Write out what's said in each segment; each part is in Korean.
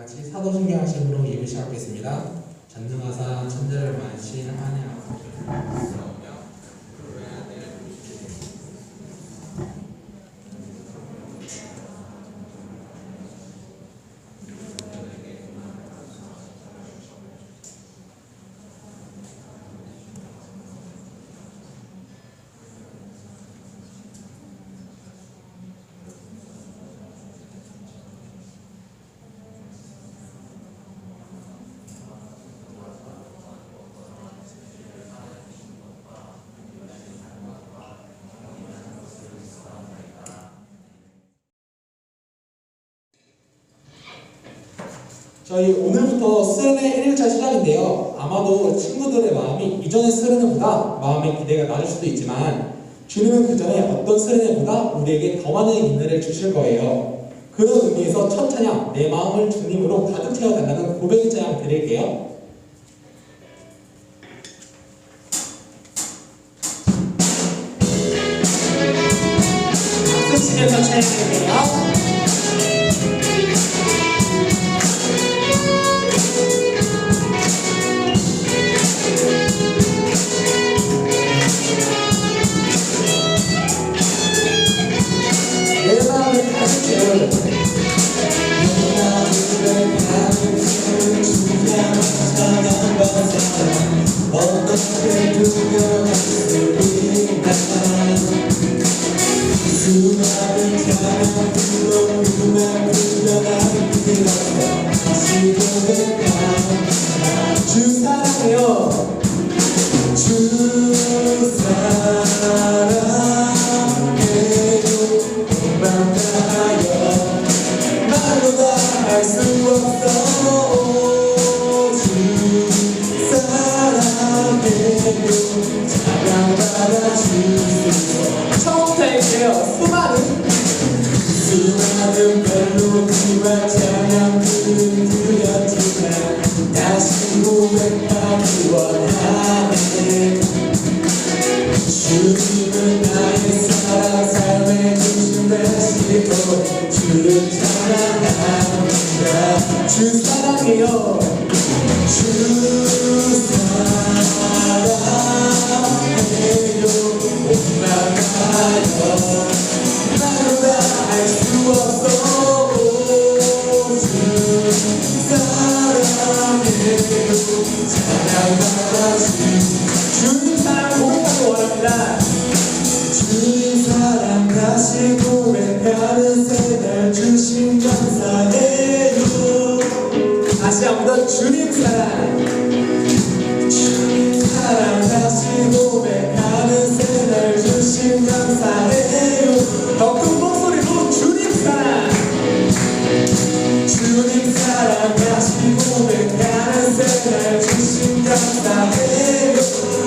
같이 사도신경 하심으로 예배 시작하겠습니다. 전능하사 천대를 만신 하나님 아버지 저희 오늘부터 수련회 1일차 시작인데요. 아마도 친구들의 마음이 이전의 수련회보다 마음의 기대가 낮을 수도 있지만 주님은 그 전에 어떤 수련회보다 우리에게 더 많은 인내를 주실 거예요. 그런 의미에서 첫 찬양 내 마음을 주님으로 가득 채워달라는 고백의 찬양 드릴게요. 박수 치면서 찬양해주세요. 어떻게 두려울 수 있나 수많은 찬양 불러 그만 불려나는 길었어 다시 고백합니다 주 사랑해요. 주 사랑해요 고백하여 말로 다 할 수 없어 처음부터 해주세요. 수많은 멜로디와 찬양들을 드렸지만 다시 고백하기 원하네 주님은 나의 사랑 삶의 중심 되시고 주를 찬양합니다 주 사랑해요. 주 사랑해요 원망하여 나로 다 할 수 없어 주 사랑해요 찬양받아주 주님 사랑 고백하기 원합니다. 주님 사랑 다시 고백하는 새날 주신 감사해요 다시 한 번 더 주님 사랑. 주님 사랑 다시 고백하는 새날 주신 감사해요 더 큰 목소리로 주님 사랑. 주님 사랑 다시 고백하는 새날 주신 감사해요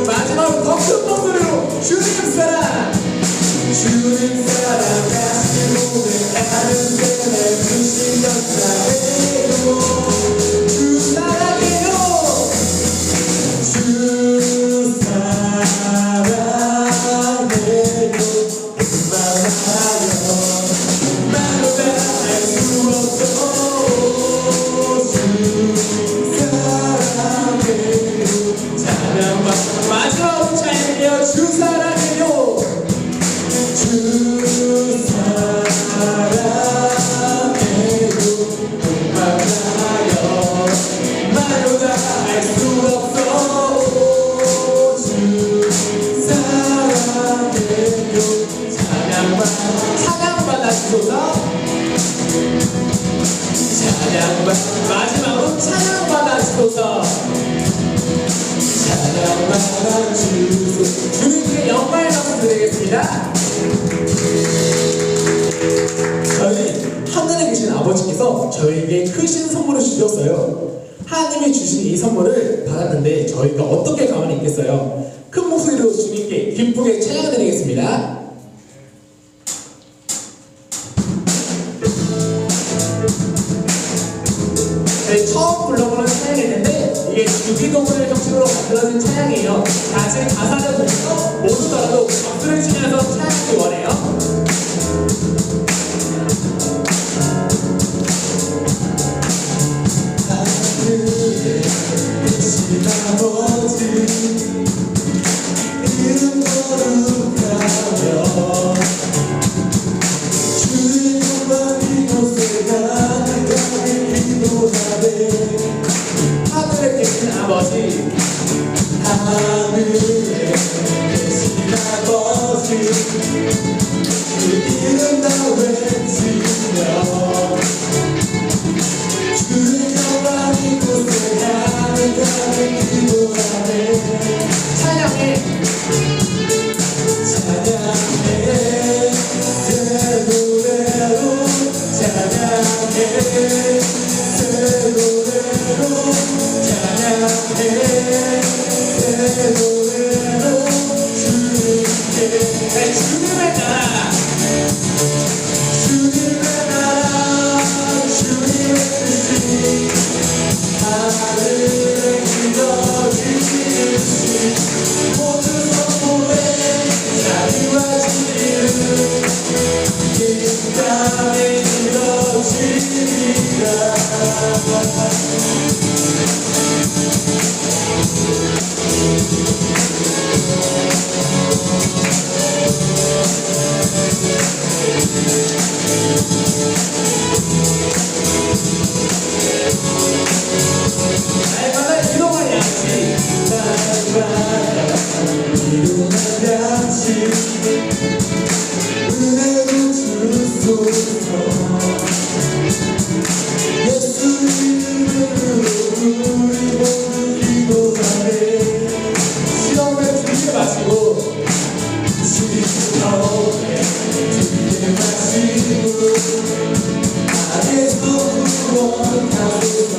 마지막으로 더 큰 목소리로 주님 사랑. 주님 사랑 다시 고백하는 새날 주신 감사해요 주 사랑해요. 주 사랑해요 원망하여 말로 다 할 수 없어 주 사랑해요 찬양받아 마지막으로 찬양해요. 주 사랑해요. 주 사랑해요 원망하여 말로 다 할 수 없어 주 사랑해요 찬양받아 주소서. 마지막으로 찬양받아 주소서. 찬양받아 주소서 주님께 영광의 박수 드리겠습니다. 저희 하늘에 계신 아버지께서 저희에게 크신 선물을 주셨어요. 하나님이 주신 이 선물을 받았는데 저희가 어떻게 가만히 있겠어요? 큰 목소리로 주님께 기쁘게 찬양드리겠습니다. 저희 처음 불러보는 찬양인데 이게 주기도문을 정식으로 만들어진 찬양이에요. 다시 가사를 보면서 모두더라도 박수를 치면서 찬양하기 원해요. 일어나같이 은혜로 주소서 예수 이름으로 우리 모두 기도하네 시험을 들게 마시고 시험에 들게 마시고 악에서 구원하소서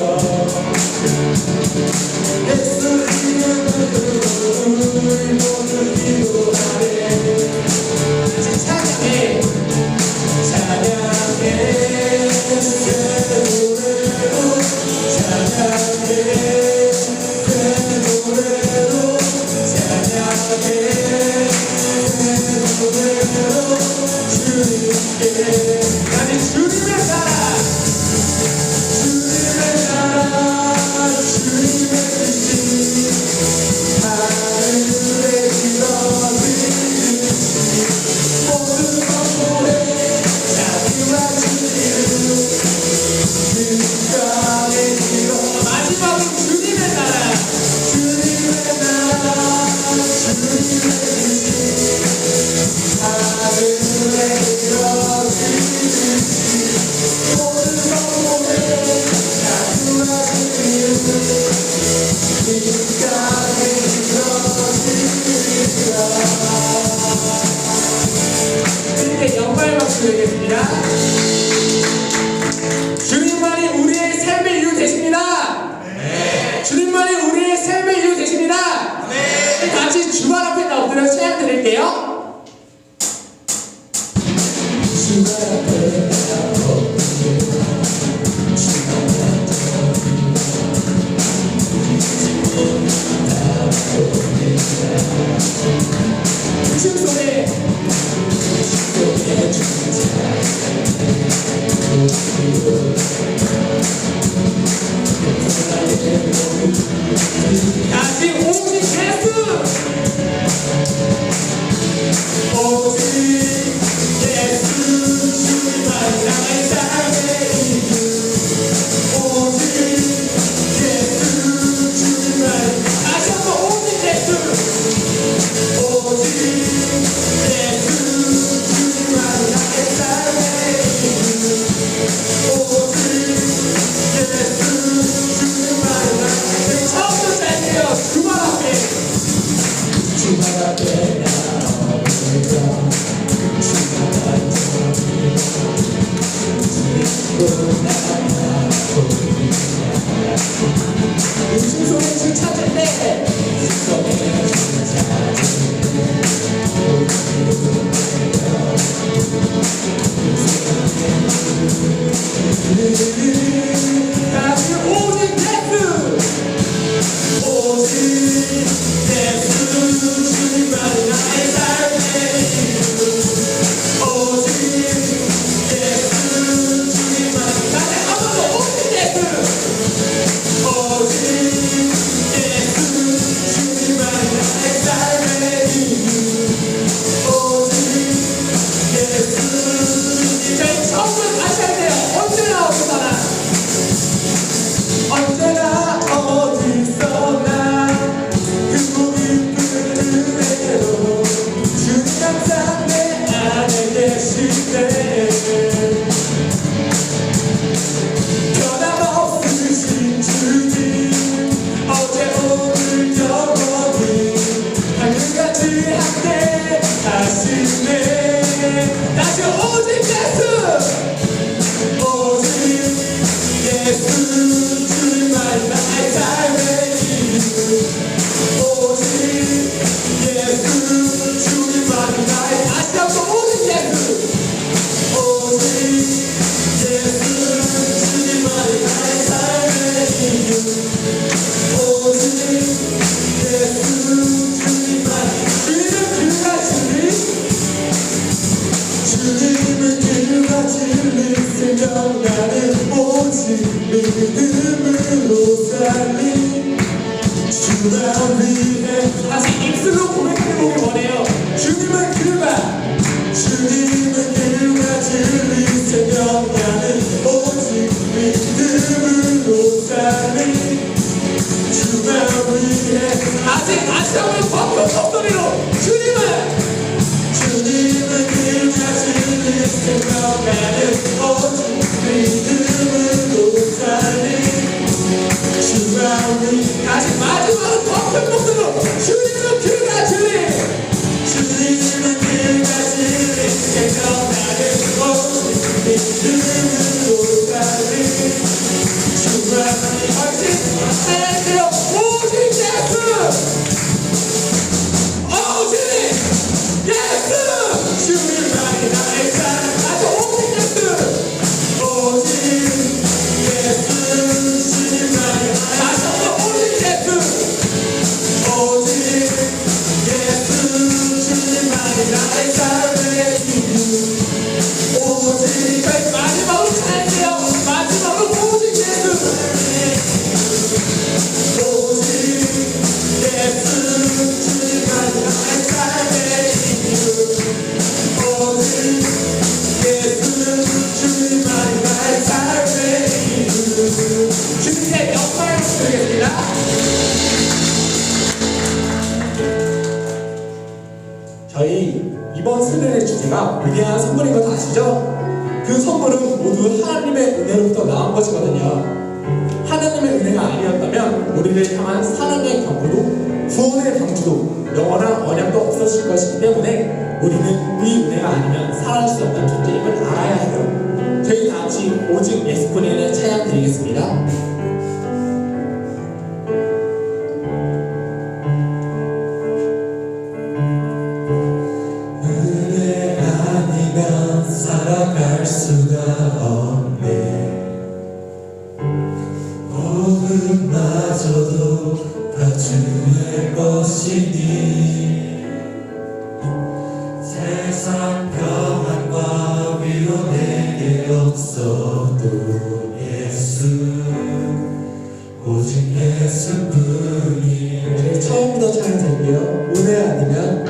예수 이름으로 우리 모두 기도하네 찬양해 찬양해 새 노래로 찬양해 새 노래로 찬양해 새 노래로 주님께 나는 주님의 나라 주님의 나라 주님의 뜻이 하늘에 이뤄지듯이 모든 성도의 자비와 진리를 그 땅에 이뤄 마지막으로 주님의 나라 주님의 나라 주님의 뜻이 하늘에 이뤄지듯이 모든 성도의 자비와 진리를 그 땅에 이뤄지리라 주님께 영광을 박수 드리겠습니다. 주님만이 우리의 삶의 이유 되십니다. 주님만이 우리의 삶의 이유 되십니다. 같이 주말 앞에 엎드려 찬양 드릴게요. 주말 앞에 부심 속에 다시 오직 예수 오직 예수 주님만 나의 삶의 이유 오직 예수 주님만 다시 한번 오직 예수 오직 예수 주님만 나의 삶의 이유 오직 예수 주님만 나의 처음부터 잘해요. 주말 앞에 주말 앞에 나오니까 부심 속에 주 찾을 때 다시 오직 예수 오직 예수 주님만 나의 삶의 이유 오직 예수 주님만 다시 한번 더 오직 예수 오직 예수 주님만 나의 삶의 이유 오직 예수 저희 처음부터 다시 할게요. 언제나 어디서나 언제나 어디서나 크고 깊은 은혜로 주님 항상 내 안에 계실 때 변함없으신 주님 어제 오늘 영원히 하늘같이 함께 하시네 다시 오직 예수 오직 예수 주님만 나의 삶의 이유 오직 예수 주님만 나의 다시 한번 오직 예수 오직 예수 주님만 나의 삶의 이유 오직 예수 주님만 주님은 그가 진리 주님은 그가 진리 생명 나는 오직 믿음으로 살리 주만 위해 다시 입술로 고백해보기 원해요. 주님은 그가 진리 생명 나는 오직 믿음으로 살리 주만 위해 다시 한번 버프 목소리로 주님을 늘 자신을 생각하는 오직 믿음으로 살리 주라니 다시 마지막으로 더 큰 목소리로 주님은 그가 주님 주님은 늘 자신을 생각하는 오직 믿음으로 살리 주라니 당신 하나님께요 오직 예수 오직 예수 주님만이 나의 사랑 아주 오직 예수 오직 예수 주님만이 다시 한번 오직 예수 오직 예수 주님만이 나의 삶의 이유 오직 저희 마지막으로 찬양해요 마지막으로 오직 예수 오직 예수 주님만이 나의 삶의 이유 오직 예수 주님만이 나의 삶의 이유 주님의 영광을 드리겠습니다. 저희 이번 수련의 주제가 위대한 선물인 것 아시죠? 그 선물은 모두 하나님의 은혜로부터 나온 것이거든요. 하나님의 은혜가 아니었다면 우리를 향한 사랑의 경고도 구원의 방주도 영원한 언약도 없었을 것이기 때문에 우리는 이 은혜가 아니면 살아갈 수 없는 존재임을 알아야 해요. 저희 다 같이 오직 예수뿐인의 찬양 드리겠습니다. 은혜 아니면 살아갈 수가 없네 복음마저도 다 주의 것이니 세상 평안과 위로 내게 없어도 예수 오직 예수뿐이 저희 처음부터 찬양 드릴게요. 은혜 아니면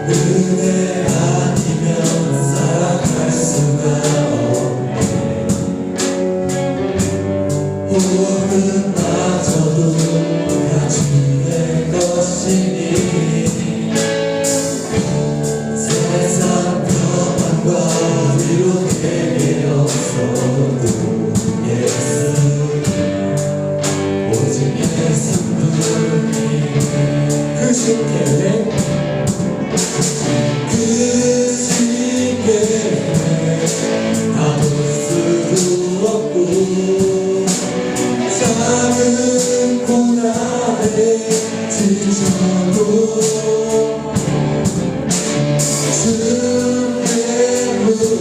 은혜 아니면 살아갈 수가 없네 복음마저도 다 주의 것이니 세상 평안과 위로 내게 없어도 예수 오직 예수뿐이 크신 계획 그 시계에 가둘 수도 없고 작은 고난에 지쳐도 주의 눈이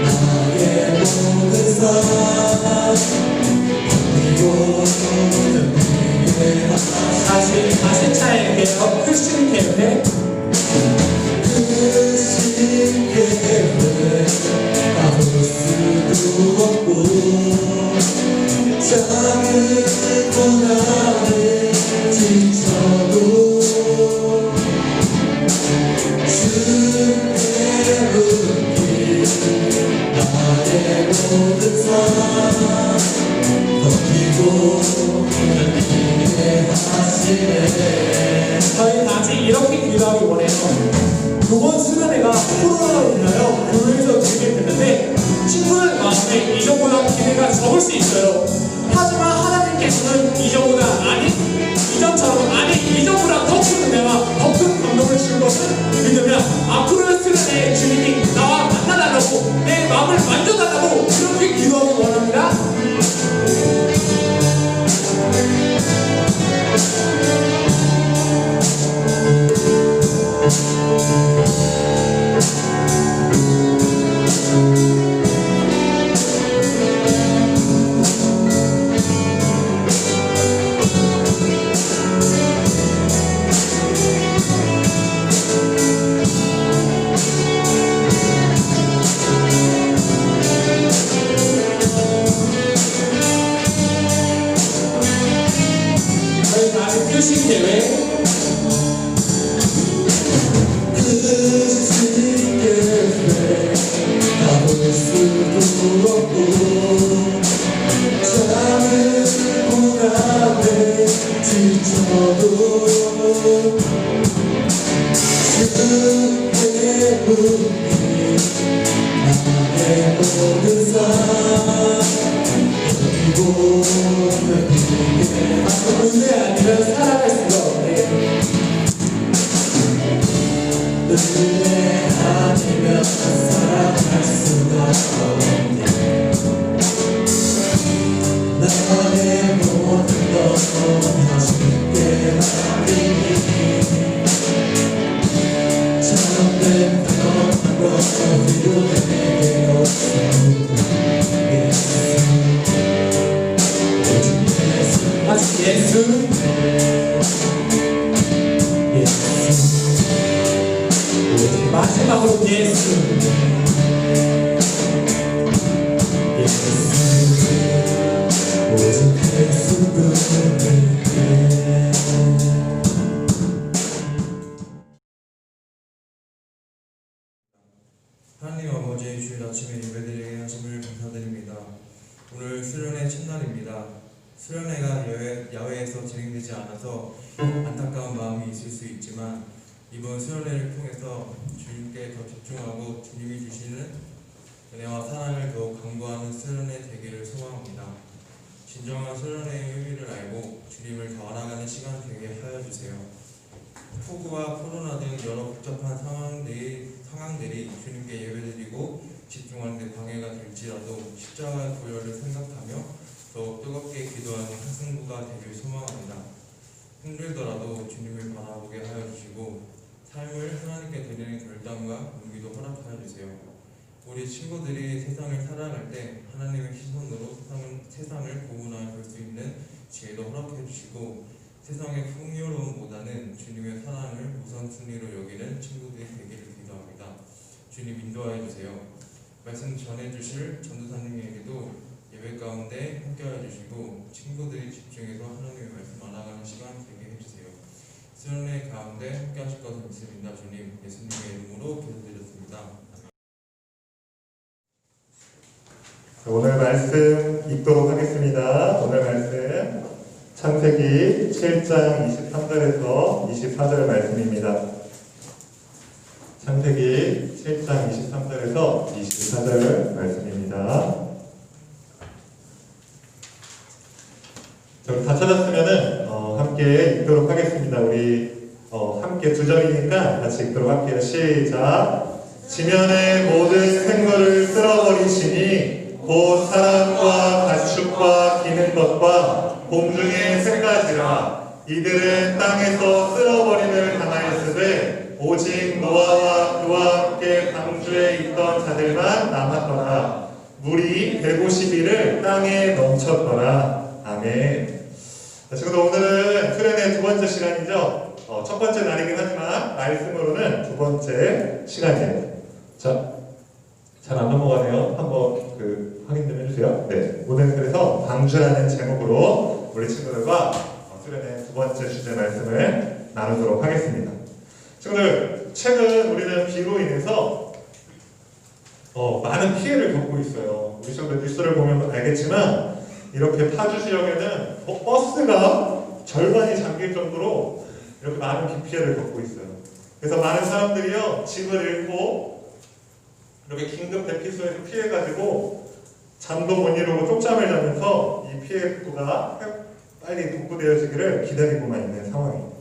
나의 모든 삶 그리고 위에 다시 찬양할게요. 크신 계획 그 시계에 가둘 수도 없고 작은 고난에 지쳐도 주의 눈이 나의 모든 삶 덮이고 견디게 하시네 저희 다시 이렇게 기도하기 원해요. 이번 수련회가 코로나로 인하여 교회에서 진행이 됐는데 친구들 마음에 이전보다 기대가 적을 수 있어요. 하지만 하나님께서는 이전보다 이전처럼 이전보다 더 큰 은혜와 더 큰 감동을 주실 것을 믿으면 앞으로의 수련회에 주님이 나와 만나달라고 내 마음을 만져달라고 그렇게 기도하기 원합니다. 저희 다시 표신 계획 그 시계에 가둘 수도 없고 작은 고난에 지쳐도 주의 분이 나의 모든 삶 이곳 은혜 아니면 살아갈 수가 없네. 은혜 아니면 살아갈 수가 없네. 나의 모든 것 주께 맡기니 참된 평안과 위로 내게 없어. 오직 예수 오직 마지막으로 예수 오직 예수뿐이네. 하나님 아버지, 주일 아침에 예배드리게 하심을 감사드립니다. 오늘 수련회 첫날입니다. 수련회가 야외에서 진행되지 않아서 안타까운 마음이 있을 수 있지만 이번 수련회를 통해서 주님께 더 집중하고 주님이 주시는 은혜와 사랑을 더욱 강구하는 수련회 되기를 소망합니다. 진정한 수련회의 의미를 알고 주님을 더 알아가는 시간 되게 하여 주세요. 폭우와 코로나 등 여러 복잡한 상황들이 주님께 예배드리고 집중하는 데 방해가 될지라도 십자가의 보혈을 생각하며 더욱 뜨겁게 기도하는 학생부가 되길 소망합니다. 힘들더라도 주님을 바라보게 하여 주시고 삶을 하나님께 드리는 결단과 용기도 허락하여 주세요. 우리 친구들이 세상을 살아갈 때 하나님의 시선으로 세상을 구분하여 볼 수 있는 지혜도 허락해 주시고 세상의 풍요로움보다는 주님의 사랑을 우선순위로 여기는 친구들이 되기를 기도합니다. 주님 인도하여 주세요. 말씀 전해주실 전도사님에게도 예배 가운데 함께하여 주시고 친구들이 집중해서 하나님의 말씀 알아가는 시간 되게 해주세요. 수련회 가운데 함께하실 것을 믿습니다. 주님, 예수님의 이름으로 기도드렸습니다. 오늘 말씀 읽도록 하겠습니다. 오늘 말씀 창세기 7장 23절에서 24절 말씀입니다. 창세기 7장 23절에서 24절 말씀입니다. 다 찾았으면은 함께 읽도록 하겠습니다. 우리 함께 두 절이니까 같이 읽도록 할게요. 시작. 지면의 모든 생물을 쓸어버리시니 곧 사람과 가축과 기는 것과 공중의 새까지라. 이들은 땅에서 쓸어버림을 당하였으되 오직 노아와 그와 함께 방주에 있던 자들만 남았더라. 물이 150일을 땅에 넘쳤더라. 아멘. 자, 지금 오늘은 수련의 두 번째 시간이죠. 첫 번째 날이긴 하지만 말씀으로는 두 번째 시간이에요. 자, 잘 안 넘어가네요. 한번 확인 좀 해주세요. 네, 오늘 그래서 방주라는 제목으로 우리 친구들과 수련의 두 번째 주제 말씀을 나누도록 하겠습니다. 친구들, 최근 우리는 비로 인해서 많은 피해를 겪고 있어요. 우리 친구들 뉴스를 보면 알겠지만 이렇게 파주 지역에는 버스가 절반이 잠길 정도로 이렇게 많은 비 피해를 겪고 있어요. 그래서 많은 사람들이요, 집을 잃고 이렇게 긴급 대피소에서 피해가지고 잠도 못 이루고 쪽잠을 자면서 이 피해가 빨리 복구되어지기를 기다리고만 있는 상황입니다.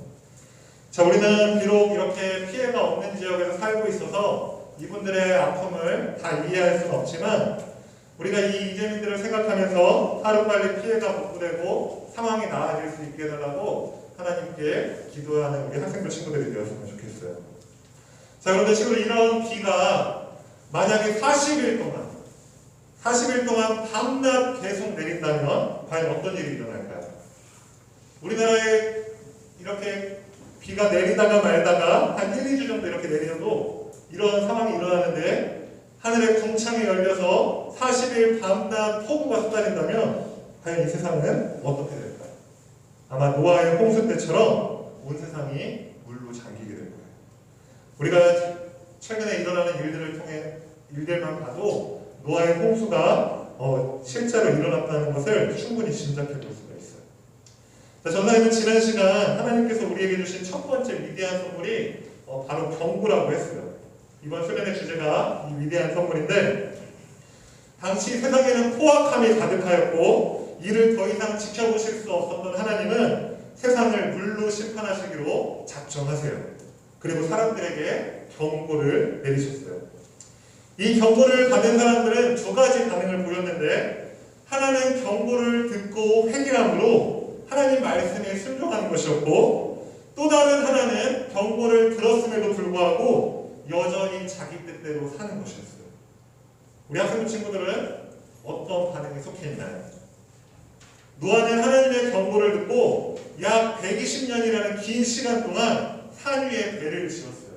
자, 우리는 비록 이렇게 피해가 없는 지역에서 살고 있어서 이분들의 아픔을 다 이해할 수는 없지만 우리가 이 이재민들을 생각하면서 하루빨리 피해가 복구되고 상황이 나아질 수 있게 해달라고 하나님께 기도하는 우리 학생들 친구들이 되었으면 좋겠어요. 자, 그런데 친구들, 이런 비가 만약에 40일 동안 밤낮 계속 내린다면 과연 어떤 일이 일어날까요? 우리나라에 이렇게 비가 내리다가 말다가 한 1, 2주 정도 이렇게 내려도 이런 상황이 일어나는데 하늘에 궁창이 열려서 40일 밤낮 폭우가 쏟아진다면 과연 이 세상은 어떻게 될까요? 아마 노아의 홍수 때처럼 온 세상이 물로 잠기게 될 거예요. 우리가 최근에 일어나는 일들만 봐도 노아의 홍수가 실제로 일어났다는 것을 충분히 짐작해 볼 수가 있어요. 자, 전사님은 지난 시간 하나님께서 우리에게 주신 첫 번째 위대한 선물이 바로 경고라고 했어요. 이번 수련의 주제가 이 위대한 선물인데, 당시 세상에는 포악함이 가득하였고 이를 더 이상 지켜보실 수 없었던 하나님은 세상을 물로 심판하시기로 작정하세요. 그리고 사람들에게 경고를 내리셨어요. 이 경고를 받은 사람들은 두 가지 반응을 보였는데, 하나는 경고를 듣고 회개함으로 하나님 말씀에 순종하는 것이었고, 또 다른 하나는 경고를 들었음에도 불구하고 여전히 자기 뜻대로 사는 것이었어요. 우리 학생 친구들은 어떤 반응에 속해 있나요? 노아는 하나님의 경고를 듣고 약 120년이라는 긴 시간 동안 산 위에 배를 지었어요.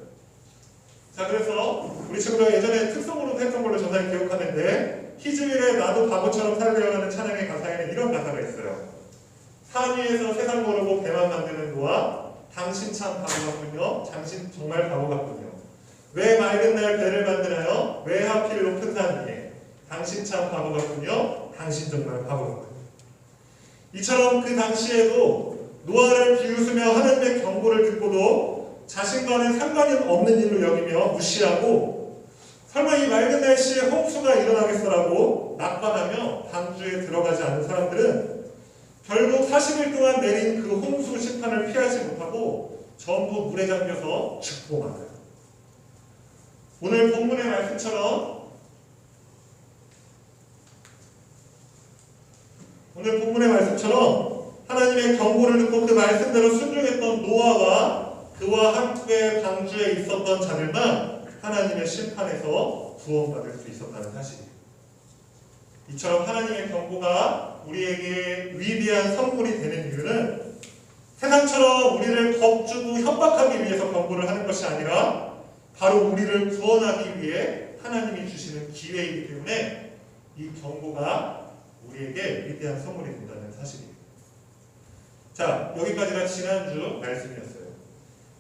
자, 그래서 우리 친구가 예전에 특성으로 했던 걸로 전날 기억하는데, 희주일에 나도 바보처럼 살려라는 찬양의 가사에는 이런 가사가 있어요. 산 위에서 세상 모르고 배만 만드는 노아, 당신 참 바보 같군요. 당신 정말 바보 같군요. 왜 맑은 날 배를 만드나요? 왜 하필 높은 산 위에? 당신 참 바보 같군요. 당신 정말 바보 같군요. 이처럼 그 당시에도 노아를 비웃으며 하나님의 경고를 듣고도 자신과는 상관이 없는 일로 여기며 무시하고, 설마 이 맑은 날씨에 홍수가 일어나겠어라고 낙관하며 방주에 들어가지 않은 사람들은 결국 40일 동안 내린 그 홍수 심판을 피하지 못하고 전부 물에 잠겨서 죽고 말아요. 오늘 본문의 말씀처럼 하나님의 경고를 듣고 그 말씀대로 순종했던 노아와 그와 함께 방주에 있었던 자들만 하나님의 심판에서 구원받을 수 있었다는 사실이에요. 이처럼 하나님의 경고가 우리에게 위대한 선물이 되는 이유는 세상처럼 우리를 겁주고 협박하기 위해서 경고를 하는 것이 아니라 바로 우리를 구원하기 위해 하나님이 주시는 기회이기 때문에 이 경고가 우리에게 위대한 선물이 된다는 사실이에요. 자, 여기까지가 지난주 말씀이었어요.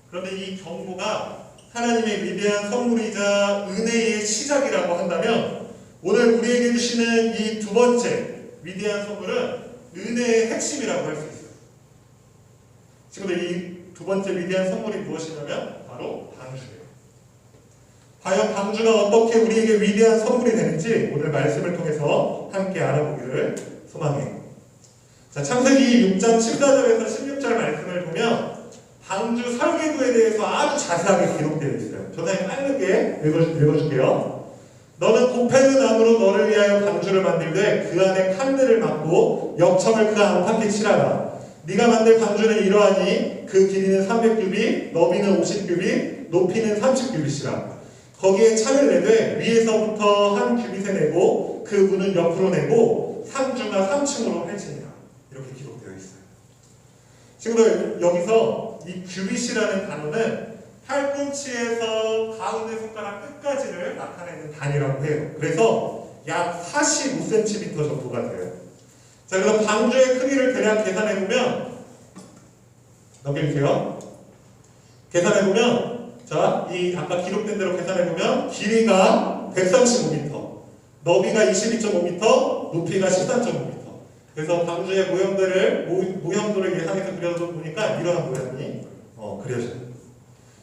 그런데 이 경고가 하나님의 위대한 선물이자 은혜의 시작이라고 한다면, 오늘 우리에게 주시는 이 두 번째 위대한 선물은 은혜의 핵심이라고 할 수 있어요. 친구들, 이 두 번째 위대한 선물이 무엇이냐면 바로 방주예요. 과연 방주가 어떻게 우리에게 위대한 선물이 되는지 오늘 말씀을 통해서 함께 알아보기를 소망해요. 자, 창세기 6장 14절에서 16절 말씀을 보면 방주 설계도에 대해서 아주 자세하게 기록되어 있어요. 전사님 빠르게 읽어줄게요. 너는 고페르 나무로 너를 위하여 방주를 만들되 그 안에 칸들을 막고 역청을 그 안팎에 칠하라. 네가 만들 방주는 이러하니 그 길이는 300규빗, 너비는 50규빗, 높이는 30규빗이라. 거기에 창을 내되 위에서부터 한 규빗에 내고 그 문은 옆으로 내고 3주가 3층으로 펼치니라. 이렇게 기록되어 있어요. 친구들, 여기서 이 규빗이라는 단어는 팔꿈치에서 가운데 손가락 끝까지를 나타내는 단위라고 해요. 그래서 약 45cm 정도가 돼요. 자, 그럼 방주의 크기를 대략 계산해보면, 넘겨주세요. 계산해보면, 자, 이 아까 기록된 대로 계산해보면 길이가 135m, 너비가 22.5m, 높이가 13.5m. 그래서 방주의 모형도를 예상해서 그려보니까 이러한 모양이 그려져요.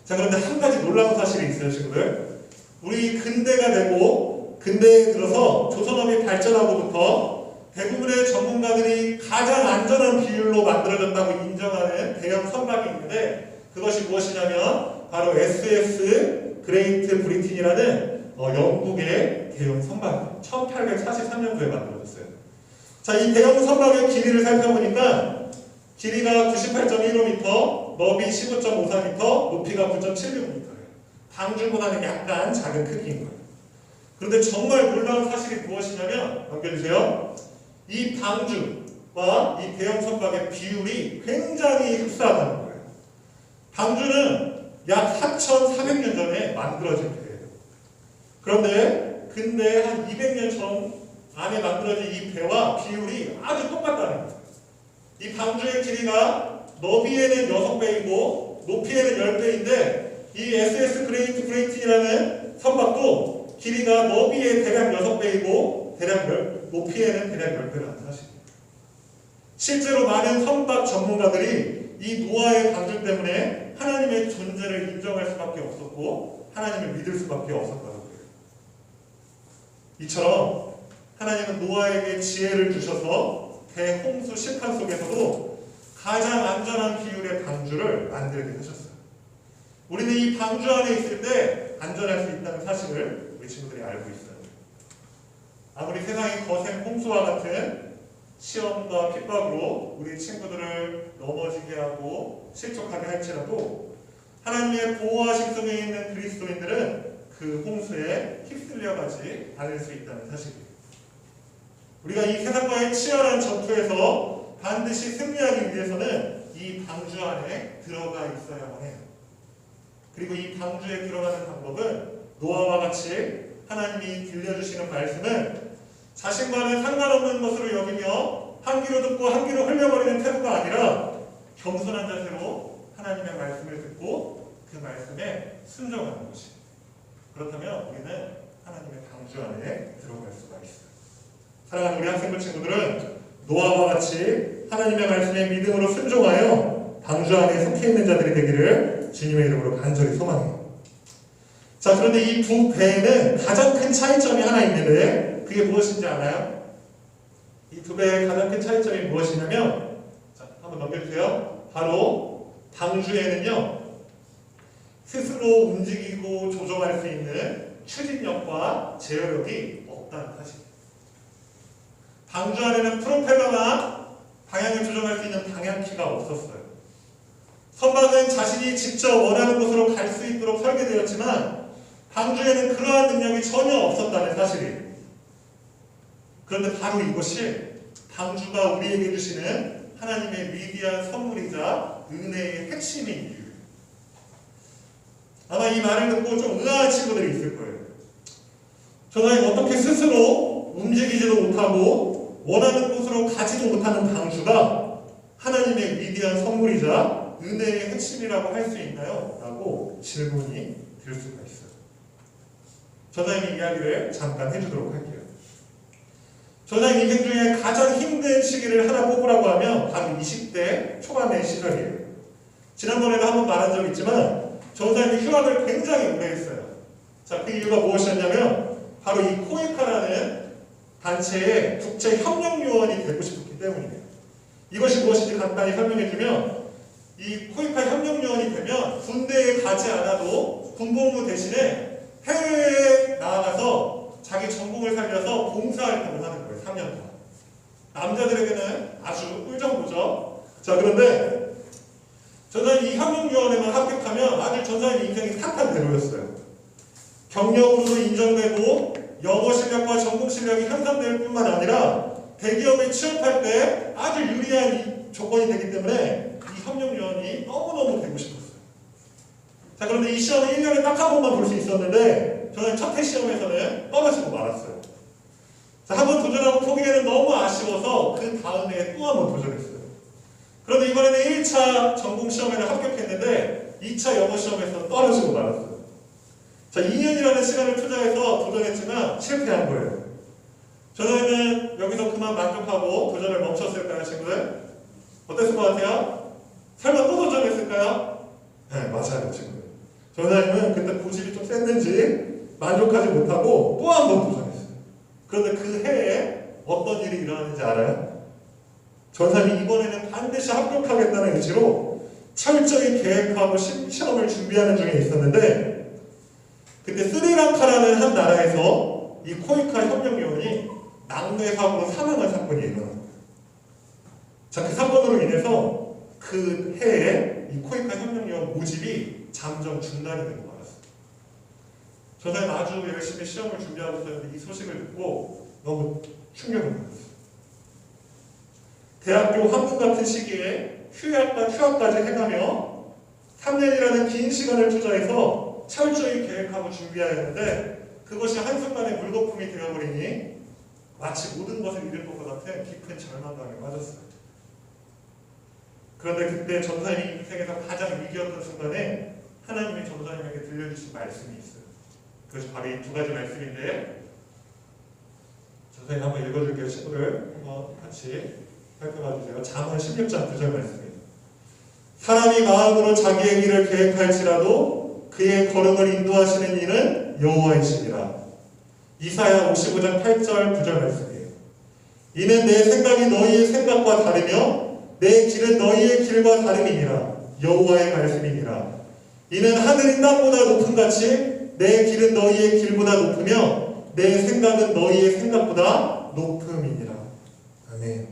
자, 그런데 한 가지 놀라운 사실이 있어요, 친구들. 우리 근대가 되고 근대에 들어서 조선업이 발전하고부터 대부분의 전문가들이 가장 안전한 비율로 만들어졌다고 인정하는 대형 선박이 있는데, 그것이 무엇이냐면 바로 SS 그레이트 브리튼이라는 영국의 대형 선박이에요. 1843년도에 만들어졌어요. 자, 이 대형 선박의 길이를 살펴보니까 길이가 98.15m, 너비 15.54m, 높이가 9.76m예요. 방주보다는 약간 작은 크기인 거예요. 그런데 정말 놀라운 사실이 무엇이냐면, 넘겨주세요. 이 방주와 이 대형 선박의 비율이 굉장히 흡사하다는 거예요. 방주는 약 4,400년 전에 만들어진 배예요. 그런데 근대 한 200년 전 안에 만들어진 이 배와 비율이 아주 똑같다는 거예요. 이 방주의 길이가 너비에는 6배이고 높이에는 10배인데, 이 SS 그레이트 브리튼이라는 선박도 길이가 너비의 대략 6배이고 높이에는 대략 10배라는 사실입니다. 실제로 많은 선박 전문가들이 이 노아의 방주 때문에 하나님의 존재를 인정할 수밖에 없었고 하나님을 믿을 수밖에 없었다고 해요. 이처럼 하나님은 노아에게 지혜를 주셔서 대홍수 심판 속에서도 가장 안전한 비율의 방주를 만들게 하셨어요. 우리는 이 방주 안에 있을 때 안전할 수 있다는 사실을 우리 친구들이 알고 있어요. 아무리 세상이 거센 홍수와 같은 시험과 핍박으로 우리 친구들을 넘어지게 하고 실족하게 할지라도 하나님의 보호하심 속에 있는 그리스도인들은 그 홍수에 휩쓸려가지 않을 수 있다는 사실이에요. 우리가 이 세상과의 치열한 전투에서 반드시 승리하기 위해서는 이 방주 안에 들어가 있어야만 해요. 그리고 이 방주에 들어가는 방법은 노아와 같이 하나님이 들려주시는 말씀을 자신과는 상관없는 것으로 여기며 한 귀로 듣고 한 귀로 흘려버리는 태도가 아니라 겸손한 자세로 하나님의 말씀을 듣고 그 말씀에 순종하는 것이. 그렇다면 우리는 하나님의 방주 안에 들어갈 수가 있어요. 사랑하는 우리 학생부 친구들은 노아와 같이 하나님의 말씀에 믿음으로 순종하여 방주 안에 속해 있는 자들이 되기를 주님의 이름으로 간절히 소망해요. 자, 그런데 이 두 배에는 가장 큰 차이점이 하나 있는데 그게 무엇인지 알아요? 이 두 배의 가장 큰 차이점이 무엇이냐면, 자, 한번 넘겨주세요. 바로 방주에는요 스스로 움직이고 조종할 수 있는 추진력과 제어력이 없다는 사실. 방주 안에는 프로펠러나 방향을 조정할 수 있는 방향키가 없었어요. 선박은 자신이 직접 원하는 곳으로 갈 수 있도록 설계되었지만 방주에는 그러한 능력이 전혀 없었다는 사실이에요. 그런데 바로 이것이 방주가 우리에게 주시는 하나님의 위대한 선물이자 은혜의 핵심인 이유예요. 아마 이 말을 듣고 좀 의아한 친구들이 있을 거예요. 저는 어떻게 스스로 움직이지도 못하고 원하는 곳으로 가지도 못하는 방주가 하나님의 위대한 선물이자 은혜의 핵심이라고 할 수 있나요? 라고 질문이 들 수가 있어요. 저자의 이야기를 잠깐 해주도록 할게요. 저자의 인생 중에 가장 힘든 시기를 하나 뽑으라고 하면 바로 20대 초반의 시절이에요. 지난번에도 한번 말한 적이 있지만 저자는 휴학을 굉장히 오래 했어요. 자, 그 이유가 무엇이었냐면 바로 이 코이카라는 단체의 국제협력요원이 되고 싶었기 때문이에요. 이것이 무엇인지 간단히 설명해주면 이 코이카 협력요원이 되면 군대에 가지 않아도 군복무 대신에 해외에 나아가서 자기 전공을 살려서 봉사활동을 하는 거예요. 3년 동안. 남자들에게는 아주 꿀정보죠. 자, 그런데 저는 이 협력요원에만 합격하면 아주 전사님 인생이 탄탄대로였어요. 경력으로도 인정되고 영어 실력과 전공 실력이 향상될 뿐만 아니라 대기업에 취업할 때 아주 유리한 조건이 되기 때문에 이 협력요원이 너무너무 되고 싶었어요. 자, 그런데 이 시험은 1년에 딱 한 번만 볼 수 있었는데 저는 첫 해 시험에서는 떨어지고 말았어요. 자, 한 번 도전하고 포기하는 너무 아쉬워서 그 다음 해에 또 한 번 도전했어요. 그런데 이번에는 1차 전공 시험에는 합격했는데 2차 영어 시험에서 떨어지고 말았어요. 자, 2년이라는 시간을 투자해서 도전했지만 실패한 거예요. 저는 여기서 그만 만족하고 도전을 멈췄을까요, 친구들? 어땠을 것 같아요? 설마 또 도전했을까요? 네, 맞아요, 친구들. 전사님은 그때 고집이 좀 셌는지 만족하지 못하고 또 한 번 도전했어요. 그런데 그 해에 어떤 일이 일어나는지 알아요? 전사님이 이번에는 반드시 합격하겠다는 의지로 철저히 계획하고 시험을 준비하는 중에 있었는데 그때 스리랑카라는 한 나라에서 이 코이카 협력요원이 낙뢰 사고로 사망한 사건이 일어납니다. 자, 그 사건으로 인해서 그 해에 이 코이카 협력요원 모집이 잠정 중단이 되고 말았어요. 저는 아주 열심히 시험을 준비하고 있었는데 이 소식을 듣고 너무 충격을 받았어요. 대학교 한국 같은 시기에 휴학까지 해가며 3년이라는 긴 시간을 투자해서 철저히 계획하고 준비해야 했는데 그것이 한순간에 물거품이 되어버리니 마치 모든 것을 잃을 것 같은 깊은 절망감에 빠졌어요. 그런데 그때 전사님이 인생에서 가장 위기였던 순간에 하나님이 전사님에게 들려주신 말씀이 있어요. 그것이 바로 이 두 가지 말씀인데 전사님 한번 읽어줄게요. 친구들 한번 같이 살펴봐 주세요. 잠언 16장 9절 말씀이에요. 사람이 마음으로 자기의 길을 계획할지라도 그의 걸음을 인도하시는 이는 여호와이시니라. 이사야 55장 8절 9절 말씀이에요. 이는 내 생각이 너희의 생각과 다르며 내 길은 너희의 길과 다름이니라. 여호와의 말씀이니라. 이는 하늘이 땅보다 높은 같이 내 길은 너희의 길보다 높으며 내 생각은 너희의 생각보다 높음이니라. 아멘.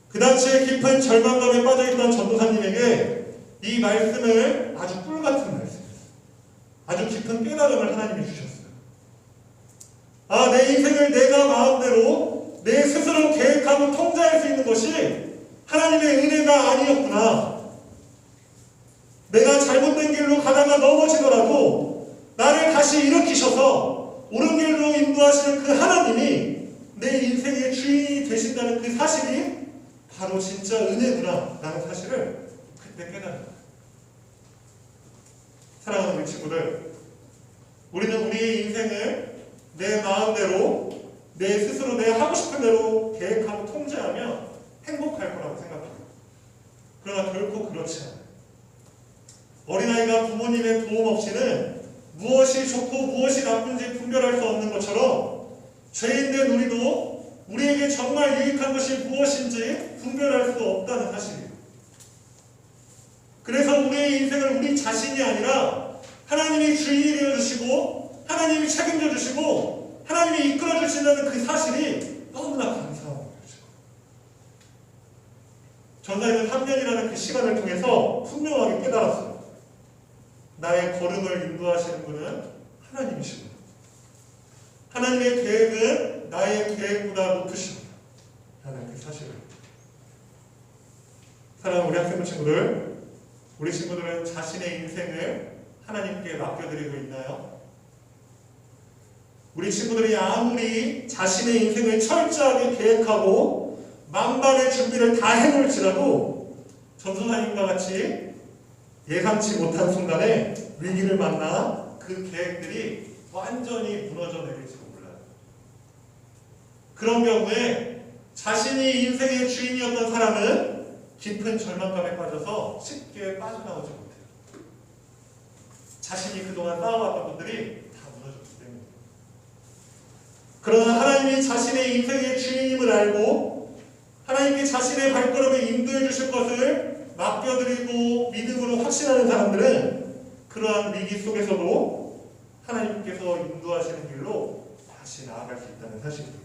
그 당시에 깊은 절망감에 빠져있던 전도사님에게 이 말씀을 아주 꿀같은 말씀이었어요. 아주 깊은 깨달음을 하나님이 주셨어요. 아, 내 인생을 내가 마음대로 내 스스로 계획하고 통제할 수 있는 것이 하나님의 은혜가 아니었구나. 내가 잘못된 길로 가다가 넘어지더라도 나를 다시 일으키셔서 옳은 길로 인도하시는 그 하나님이 내 인생의 주인이 되신다는 그 사실이 바로 진짜 은혜구나 라는 사실을 그때 깨달았다. 사랑하는 우리 친구들, 우리는 우리의 인생을 내 마음대로 내 스스로 내 하고 싶은 대로 계획하고 통제하면 행복할 거라고 생각합니다. 그러나 결코 그렇지 않아요. 어린아이가 부모님의 도움 없이는 무엇이 좋고 무엇이 나쁜지 분별할 수 없는 것처럼 죄인된 우리도 우리에게 정말 유익한 것이 무엇인지 분별할 수 없다는 사실이에요. 그래서 우리의 인생을 우리 자신이 아니라 하나님이 주인이 되어주시고 하나님이 책임져 주시고 하나님이 이끌어 주신다는 그 사실이 너무나 감사한 것이죠. 전사에는 3년이라는 그 시간을 통해서 분명하게 깨달았어요. 나의 걸음을 인도하시는 분은 하나님이시구나. 하나님의 계획은 나의 계획보다 높으시구나 라는 그 사실을. 사랑하는 우리 학생부 친구들, 우리 친구들은 자신의 인생을 하나님께 맡겨드리고 있나요? 우리 친구들이 아무리 자신의 인생을 철저하게 계획하고 만반의 준비를 다 해놓을지라도 전도사님과 같이 예상치 못한 순간에 위기를 만나 그 계획들이 완전히 무너져 내릴지도 몰라요. 그런 경우에 자신이 인생의 주인이었던 사람은 깊은 절망감에 빠져서 쉽게 빠져나오지 못해요. 자신이 그동안 쌓아왔던 것들이 다 무너졌기 때문에. 그러나 하나님이 자신의 인생의 주인임을 알고 하나님께 자신의 발걸음을 인도해 주실 것을 맡겨드리고 믿음으로 확신하는 사람들은 그러한 위기 속에서도 하나님께서 인도하시는 길로 다시 나아갈 수 있다는 사실입니다.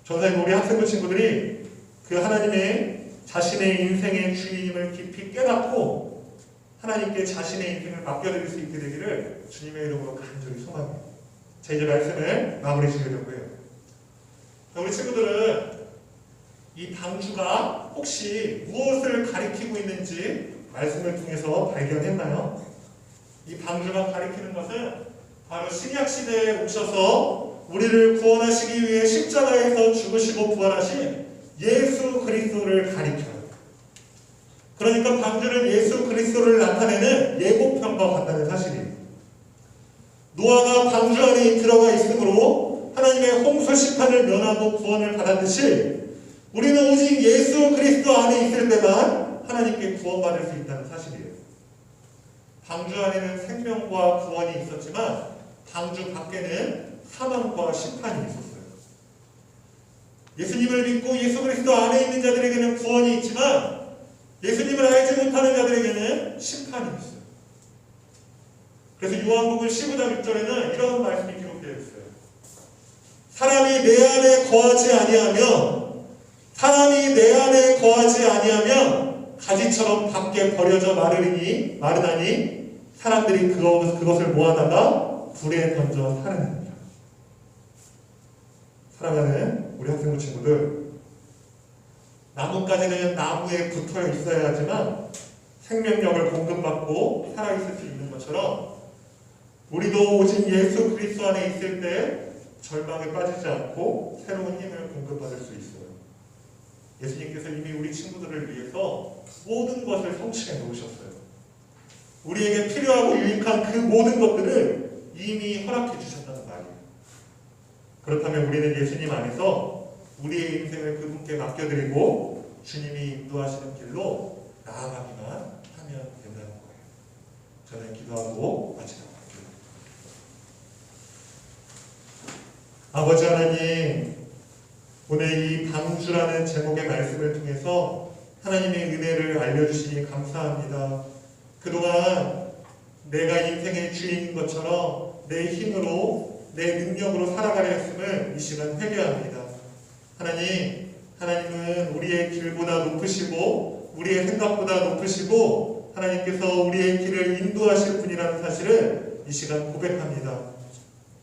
저는 우리 학생부 친구들이 그 하나님의 자신의 인생의 주인임을 깊이 깨닫고 하나님께 자신의 인생을 맡겨드릴 수 있게 되기를 주님의 이름으로 간절히 소망합니다. 자, 이제 말씀을 마무리 지으려고 해요. 우리 친구들은 이 방주가 혹시 무엇을 가리키고 있는지 말씀을 통해서 발견했나요? 이 방주가 가리키는 것은 바로 신약시대에 오셔서 우리를 구원하시기 위해 십자가에서 죽으시고 부활하신 예수 그리스도를 가리켜요. 그러니까 방주는 예수 그리스도를 나타내는 예고편과 같다는 사실이에요. 노아가 방주 안에 들어가 있으므로 하나님의 홍수 심판을 면하고 구원을 받았듯이 우리는 오직 예수 그리스도 안에 있을 때만 하나님께 구원받을 수 있다는 사실이에요. 방주 안에는 생명과 구원이 있었지만 방주 밖에는 사망과 심판이 있었어요. 예수님을 믿고 예수 그리스도 안에 있는 자들에게는 구원이 있지만 예수님을 알지 못하는 자들에게는 심판이 있어요. 그래서 요한복음 15장 6절에는 이런 말씀이 기록되어 있어요. 사람이 내 안에 거하지 아니하면 가지처럼 밖에 버려져 마르나니 사람들이 그것을 모아다가 불에 던져 사르느니라. 사랑하는 우리 학생부 친구들, 나뭇가지는 나무에 붙어 있어야 하지만 생명력을 공급받고 살아있을 수 있는 것처럼 우리도 오직 예수 그리스도 안에 있을 때 절망에 빠지지 않고 새로운 힘을 공급받을 수 있어요. 예수님께서 이미 우리 친구들을 위해서 모든 것을 성취해 놓으셨어요. 우리에게 필요하고 유익한 그 모든 것들을 이미 허락해 주셨다는 말이에요. 그렇다면 우리는 예수님 안에서 우리의 인생을 그분께 맡겨드리고 주님이 인도하시는 길로 나아가기만 하면 된다는 거예요. 저는 기도하고 마치도록 할게요. 아버지 하나님, 오늘 이 방주라는 제목의 말씀을 통해서 하나님의 은혜를 알려주시니 감사합니다. 그동안 내가 인생의 주인인 것처럼 내 힘으로, 내 능력으로 살아가려 했음을 이 시간 회개합니다. 하나님은 우리의 길보다 높으시고 우리의 생각보다 높으시고 하나님께서 우리의 길을 인도하실 분이라는 사실을 이 시간 고백합니다.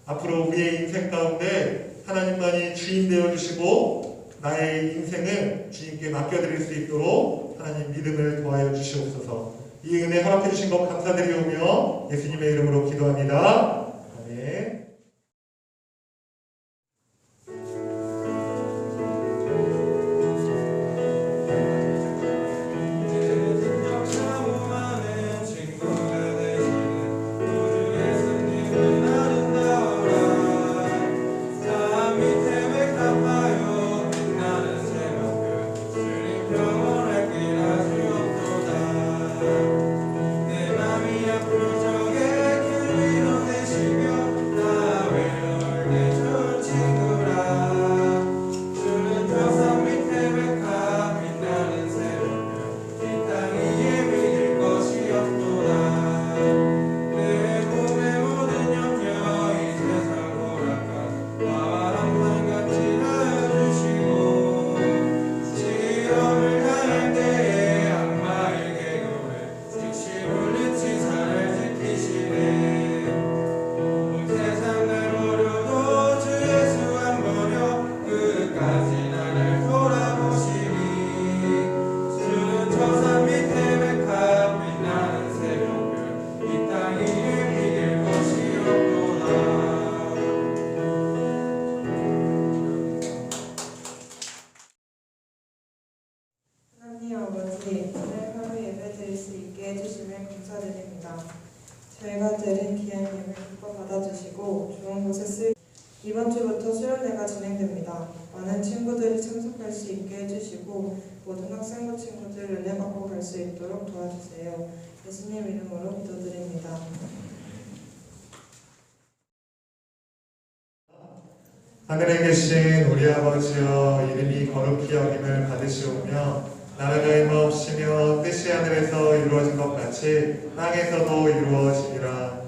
앞으로 우리의 인생 가운데 하나님만이 주인 되어주시고 나의 인생을 주님께 맡겨드릴 수 있도록 하나님 믿음을 더하여 주시옵소서. 이 은혜 허락해 주신 것 감사드리오며 예수님의 이름으로 기도합니다. 아멘. 저희가 드린 귀한 예물 기뻐 받아주시고 좋은 곳에 이번 주부터 수련회가 진행됩니다. 많은 친구들이 참석할 수 있게 해주시고 모든 학생부 친구들 은혜 받고 갈 수 있도록 도와주세요. 예수님 이름으로 기도드립니다. 하늘에 계신 우리 아버지여, 이름이 거룩히 여김을 받으시오며 나라가 임하옵시며 뜻이 하늘에서 이루어진 것 같이 땅에서도 이루어지니라.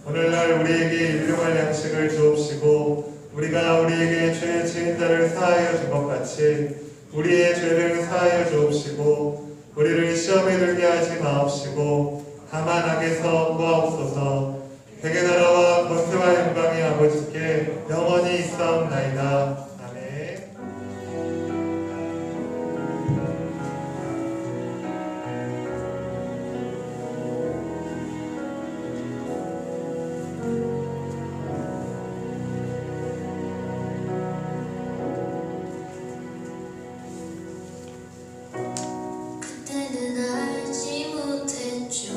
오늘날 우리에게 일용할 양식을 주옵시고 우리가 우리에게 죄 지은 자를 사하여 준 것 같이 우리의 죄를 사하여 주옵시고 우리를 시험에 들게 하지 마옵시고 다만 악에서 구하옵소서. 백의 나라와 권세와 영광이 아버지께 영원히 있사옵나이다. 아멘. 그때는 알지 못했죠.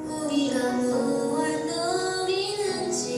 우리가 무엇을 누리는지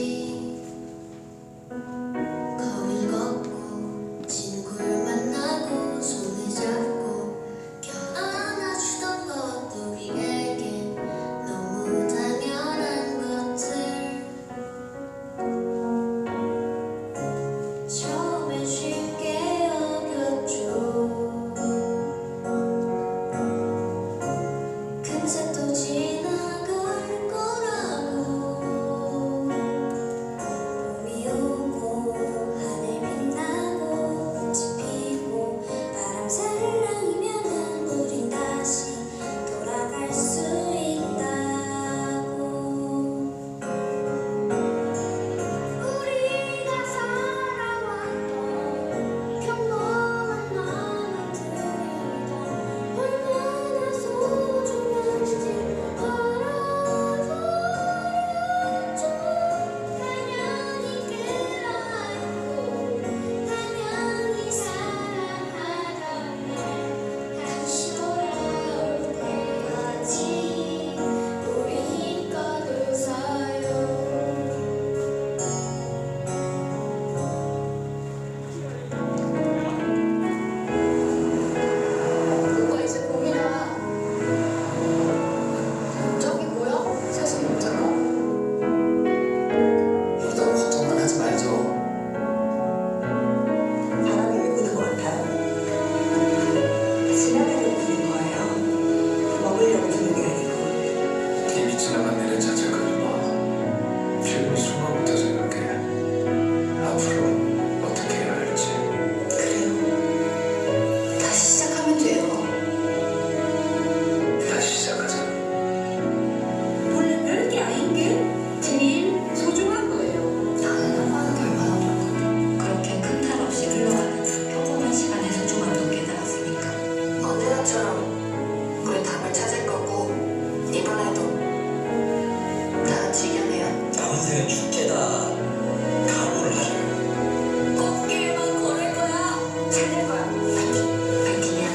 것처럼 우린 답을 찾을 거고 이번에도 다 같이 이겨내요. 남은 생은 축제다. 각오를 하자. 꽃길만 걸을 거야. 잘 될 거야. 파이팅. 파이팅이야.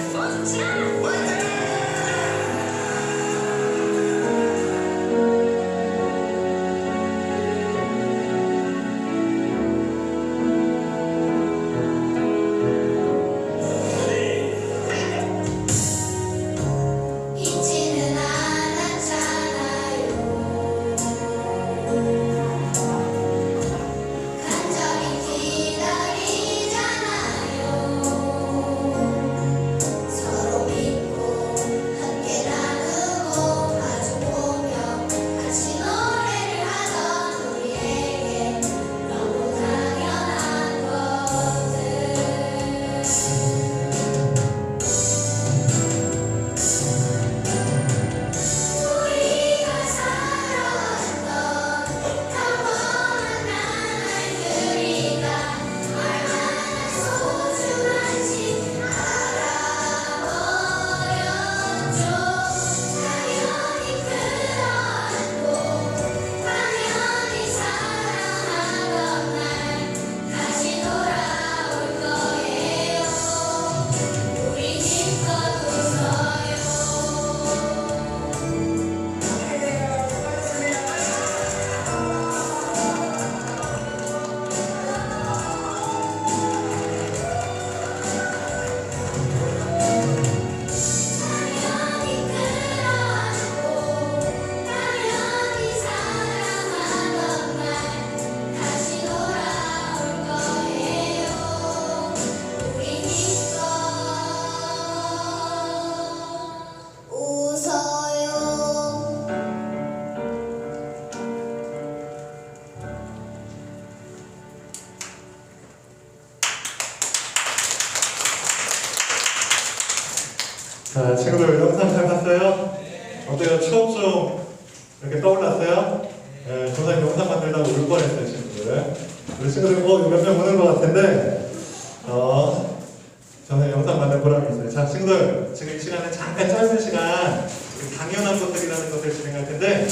원치. 잊지는 않았잖아요. 간절히 기다리잖아요. 서로 믿고 함께 나누고 마주보며 같이 노래를 하던 우리에게 너무 당연한 것들. 우리가 살아왔던 평범한 날들이가 얼마나 소중한지 알아버렸죠. 당연히 그렇고 당연히 사랑하던 날 다시 돌아올 거예요. 우리 힘껏 웃어요. 당연히 그렇고 당연히 사랑하던 날 다시 돌아올 거예요. 우리 힘껏 웃어요. 자, 친구들 영상 잘 봤어요? 어때요? 추억 좀 이렇게 떠올랐어요? 네, 선생님 영상 만들다가 울 뻔했어요, 친구들. 우리 친구들 몇 명 오는 것 같은데, 저는 영상 만들 보람이 있어요. 자, 친구들, 지금 이 시간에 잠깐 짧은 시간, 우리 당연한 것들이라는 것을 진행할 텐데,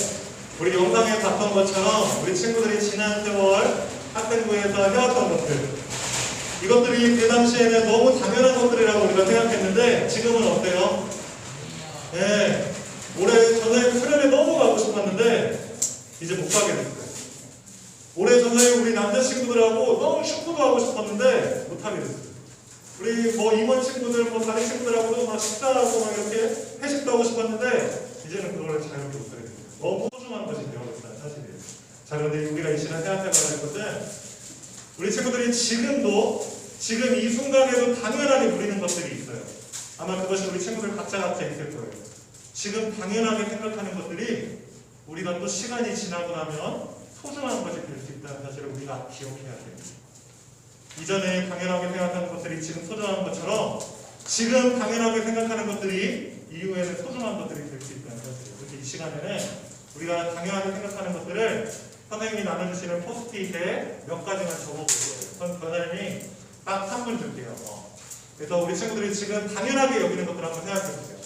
우리 영상에 봤던 것처럼 우리 친구들이 지난 세월 학생부에서 해왔던 것들, 이것들이 그 당시에는 너무 당연한 것들이라고 우리가 생각했는데 지금은 어때요? 네, 올해 전에 수련회 너무 가고 싶었는데 이제 못 가게 됐어요. 올해 전에 우리 남자친구들하고 너무 축구도 하고 싶었는데 못 하게 됐어요. 우리 임원 친구들, 다른 친구들하고도 막 식사하고 막 이렇게 회식도 하고 싶었는데 이제는 그걸 자유롭게 못 하게 됐어요. 너무 소중한 것이 되어버렸어요, 사실이에요. 자, 그런데 우리가 이 시간 생각해봐야 할 것은 우리 친구들이 지금 이 순간에도 당연하게 누리는 것들이 있어요. 아마 그것이 우리 친구들 각자 있을 거예요. 지금 당연하게 생각하는 것들이 우리가 또 시간이 지나고 나면 소중한 것이 될 수 있다는 사실을 우리가 기억해야 됩니다. 이전에 당연하게 생각하는 것들이 지금 소중한 것처럼 지금 당연하게 생각하는 것들이 이후에는 소중한 것들이 될 수 있다는 사실이에요. 그래서 이 시간에는 우리가 당연하게 생각하는 것들을 선생님이 나눠주시는 포스트잇에 몇 가지만 적어볼 거예요. 선생님이 딱 3분 줄게요. 그래서 우리 친구들이 지금 당연하게 여기는 것들 한번 생각해보세요.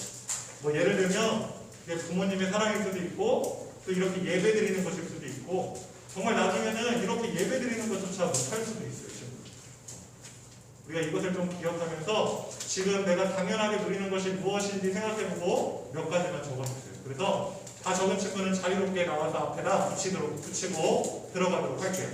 예를 들면 이게 부모님의 사랑일 수도 있고 또 이렇게 예배 드리는 것일 수도 있고 정말 나중에는 이렇게 예배 드리는 것조차 못할 수도 있어요. 친구들. 우리가 이것을 좀 기억하면서 지금 내가 당연하게 누리는 것이 무엇인지 생각해보고 몇 가지만 적어주세요. 그래서 다 적은 친구는 자유롭게 나와서 앞에다 붙이고 들어가도록 할게요.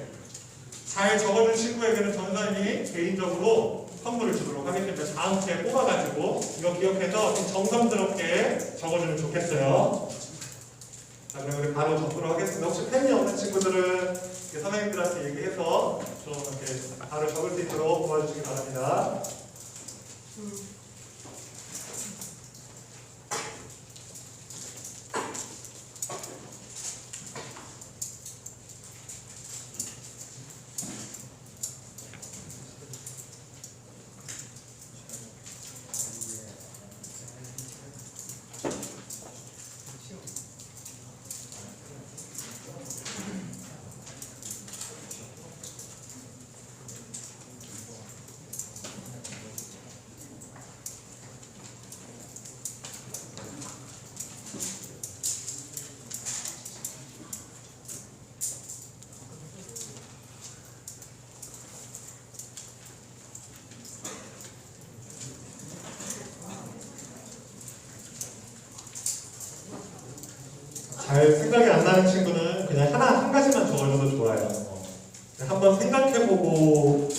잘 적어준 친구에게는 전사님이 개인적으로 선물을 주도록 하겠습니다. 다음 주에 뽑아가지고 이거 기억해서 좀 정성스럽게 적어주면 좋겠어요. 자, 그럼 우리 바로 적도록 하겠습니다. 혹시 펜이 없는 친구들은 선생님들한테 얘기해서 좀 이렇게 바로 적을 수 있도록 도와주시기 바랍니다. 잘 생각이 안 나는 친구는 그냥 한 가지만 적어줘도 좋아요. 한번 생각해보고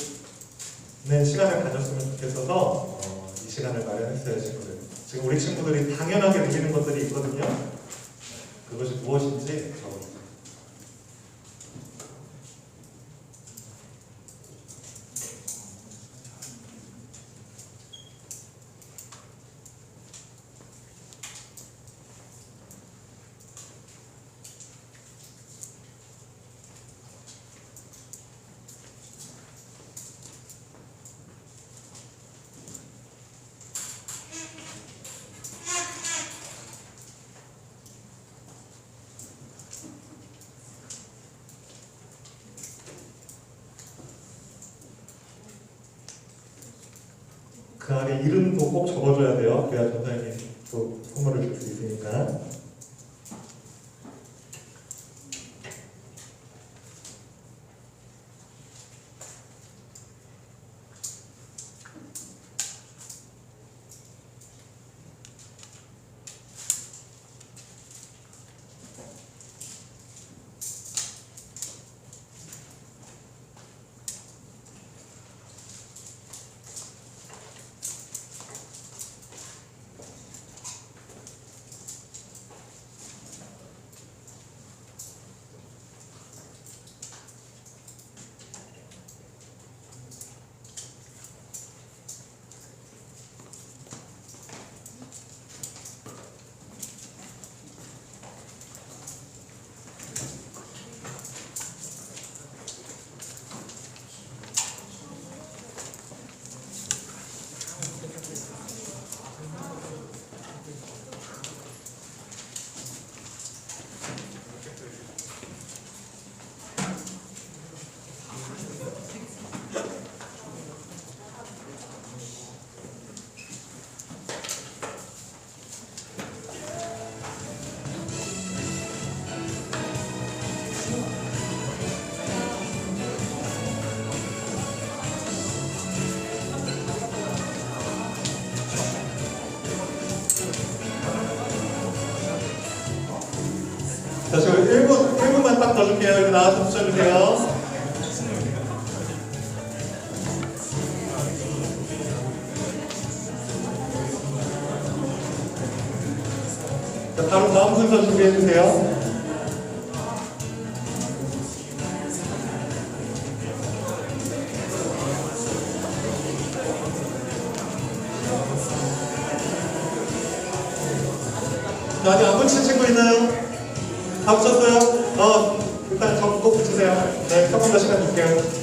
는 시간을 가졌으면 좋겠어서 이 시간을 마련했어요, 친구들. 지금 우리 친구들이 당연하게 느끼는 것들이 있거든요. 그것이 무엇인지 적어주세요. 그 안에 이름도 꼭 적어줘야 돼요. 그래야 전사님이 또 선물을 줄 수 있으니까. 자, 지금 1분만 딱 더 줄게요. 이거 나와서 붙여주세요. 자, 바로 다음 순서 준비해주세요. 자, 아직 안 붙인 친구 있나요? 다 붙였어요? 일단 꼭 붙이세요. 네, 조금 더 시간 줄게요.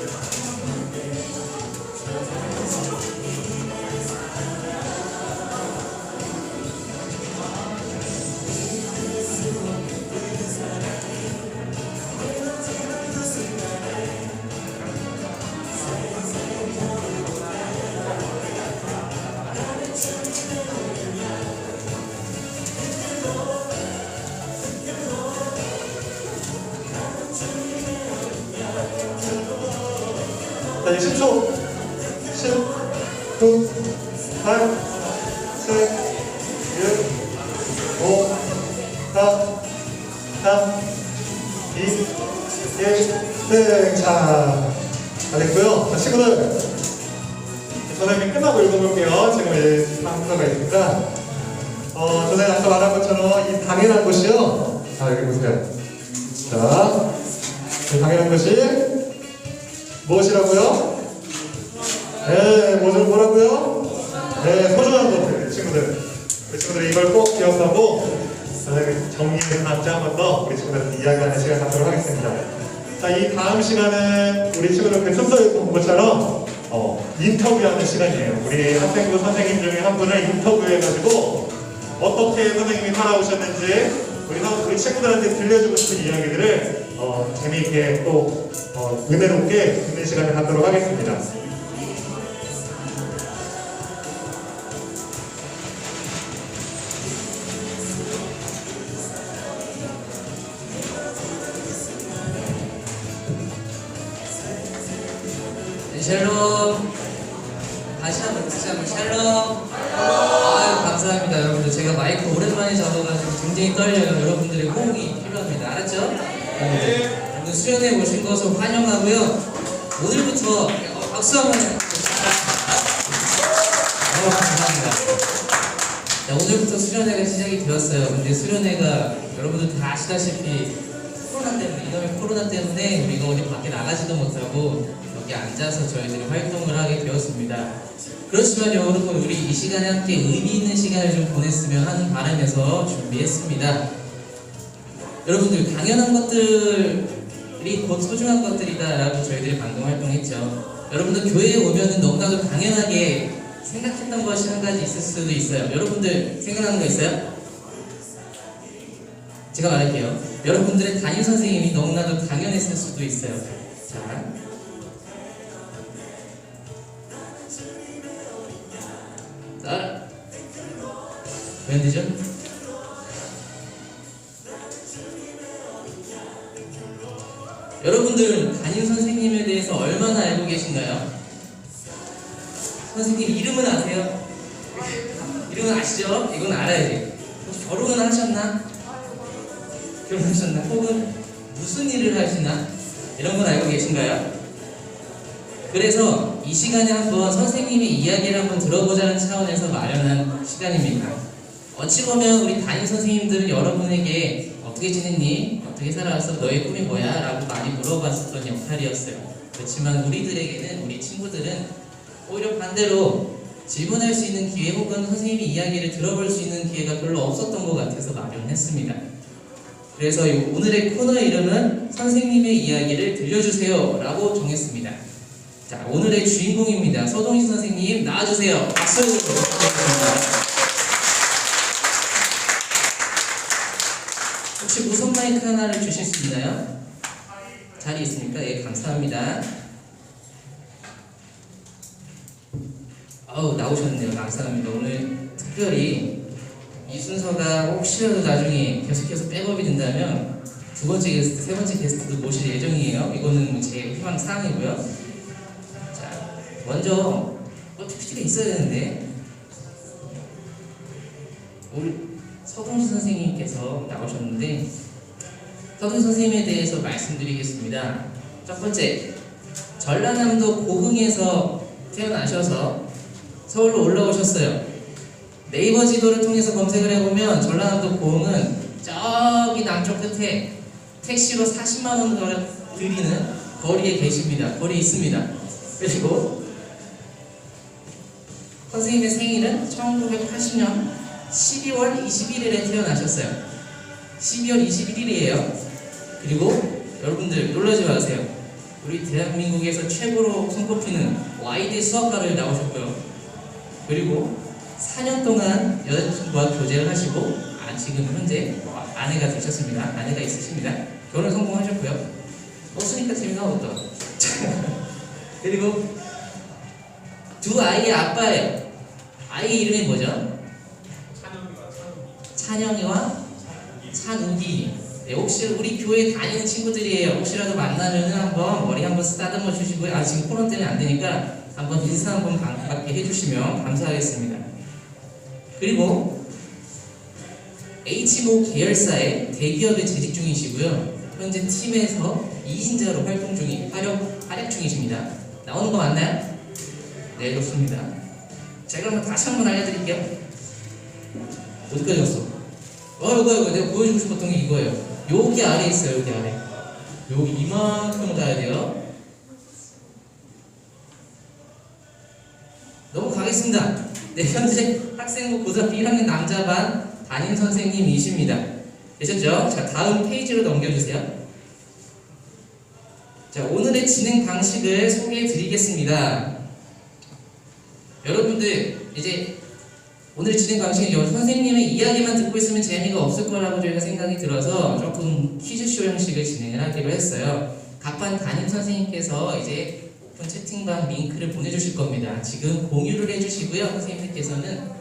자, 이제 10초. 10, 9, 8, 7, 6, 5, 4, 3, 2, 1. 네, 자, 다 됐고요. 자, 친구들. 선생님이 끝나고 읽어볼게요. 지금 이제 상서가 있으니까. 전에 아까 말한 것처럼 이 당연한 것이요. 자, 여기 보세요. 자, 이 당연한 것이 무엇이라고요? 네, 뭐라고요? 네, 소중한 것들, 친구들. 우리 친구들이 이걸 꼭 기억하고 정리해서 다음주에 한 번 더 우리 친구들한테 이야기하는 시간 갖도록 하겠습니다. 자, 이 다음 시간은 우리 친구들 그 순서에 본 것처럼 인터뷰하는 시간이에요. 우리 학생부 선생님 중에 한 분을 인터뷰해가지고 어떻게 선생님이 살아오셨는지 우리 친구들한테 들려주고 싶은 이야기들을 재미있게 또 은혜롭게 듣는 시간을 갖도록 하겠습니다. 샬롬. 다시 한번 듣자면 샬롬. 아유, 감사합니다. 감사합니다. 여러분들 제가 마이크 오랜만에 잡아가지고 굉장히 떨려요. 여러분들의 호응이 필요합니다. 알았죠? 네. 오늘 수련회 오신 것을 환영하고요. 오늘부터 박수 한번 감사합니다. 자, 오늘부터 수련회가 시작이 되었어요. 근데 수련회가 여러분들 다 아시다시피 코로나 때문에, 이놈의 코로나 때문에 우리가 어디 밖에 나가지도 못하고 여기 앉아서 저희들이 활동을 하게 되었습니다. 그렇지만 여러분, 우리 이 시간에 함께 의미 있는 시간을 좀 보냈으면 하는 바람에서 준비했습니다. 여러분들, 당연한 것들이 곧 소중한 것들이다 라고 저희들이 방금 활동했죠. 여러분들, 교회에 오면은 너무나도 당연하게 생각했던 것이 한 가지 있을 수도 있어요. 여러분들 생각나는 거 있어요? 제가 말할게요. 여러분들의 담임 선생님이 너무나도 당연했을 수도 있어요. 자, 왜 안 되죠? 여러분들 담임 선생님에 대해서 얼마나 알고 계신가요? 선생님 이름은 아세요? 이름은 아시죠? 이건 알아야지. 혹시 결혼은 하셨나? 결혼하셨나? 혹은 무슨 일을 하시나? 이런 건 알고 계신가요? 그래서 이 시간에 한번 선생님의 이야기를 한번 들어보자는 차원에서 마련한 시간입니다. 어찌 보면 우리 담임 선생님들은 여러분에게 어떻게 지냈니? 어떻게 살아왔어? 너의 꿈이 뭐야? 라고 많이 물어봤었던 역할이었어요. 그렇지만 우리들에게는, 우리 친구들은 오히려 반대로 질문할 수 있는 기회 혹은 선생님의 이야기를 들어볼 수 있는 기회가 별로 없었던 것 같아서 마련했습니다. 그래서 오늘의 코너의 이름은 선생님의 이야기를 들려주세요 라고 정했습니다. 자, 오늘의 주인공입니다. 서동희 선생님 나와주세요. 박수 부탁드립니다. 혹시 무선 마이크 하나를 주실 수 있나요? 자리 있습니까? 예, 감사합니다. 아우, 나오셨네요. 감사합니다. 오늘 특별히 이 순서가 혹시라도 나중에 계속해서 백업이 된다면 두 번째 게스트, 세 번째 게스트도 모실 예정이에요. 이거는 제 희망 사항이고요. 자, 먼저 PPT가 있어야 되는데 우리 서동희 선생님께서 나오셨는데 서동희 선생님에 대해서 말씀드리겠습니다. 첫 번째, 전라남도 고흥에서 태어나셔서 서울로 올라오셨어요. 네이버 지도를 통해서 검색을 해보면 전라남도 고흥은 저기 남쪽 끝에 택시로 40만원 들이는 거리에 계십니다. 거리에 있습니다. 그리고 선생님의 생일은 1980년 12월 21일에 태어나셨어요. 12월 21일이에요. 그리고 여러분들 놀라지 마세요. 우리 대한민국에서 최고로 손꼽히는 와이드 수학과를 나오셨고요. 그리고 4년 동안 여자친구와 교제를 하시고 지금 현재 아내가 되셨습니다. 아내가 있으십니다. 결혼 성공하셨고요. 없으니까 재미가 없다. 그리고 두 아이의 아빠예요. 아이 이름이 뭐죠? 찬영이와 찬욱이. 네, 혹시 우리 교회 다니는 친구들이에요. 혹시라도 만나면은 한번 머리 한번 쓰다듬어 주시고요. 지금 코로나 때문에 안 되니까 한번 인사 한번 반갑게 해주시면 감사하겠습니다. 그리고 H모 계열사의 대기업에 재직 중이시고요. 현재 팀에서 2인자로 활동 중이 활약 중이십니다. 나오는 거 맞나요? 네, 좋습니다. 제가 한번 다시 한번 알려드릴게요. 어디까지 갔어? 이거 내가 보여주고 싶었던 게 이거예요. 여기 아래 있어요. 여기 아래. 여기 이만큼 가야 돼요. 넘어가겠습니다. 네, 현재 학생부 고등학교 1학년 남자반 담임 선생님이십니다. 되셨죠? 자, 다음 페이지로 넘겨주세요. 자, 오늘의 진행 방식을 소개해 드리겠습니다. 여러분들, 이제 오늘 진행 방식은 선생님의 이야기만 듣고 있으면 재미가 없을 거라고 저희가 생각이 들어서 조금 퀴즈쇼 형식을 진행을 하기로 했어요. 각반 담임 선생님께서 이제 오픈 채팅방 링크를 보내주실 겁니다. 지금 공유를 해주시고요. 선생님들께서는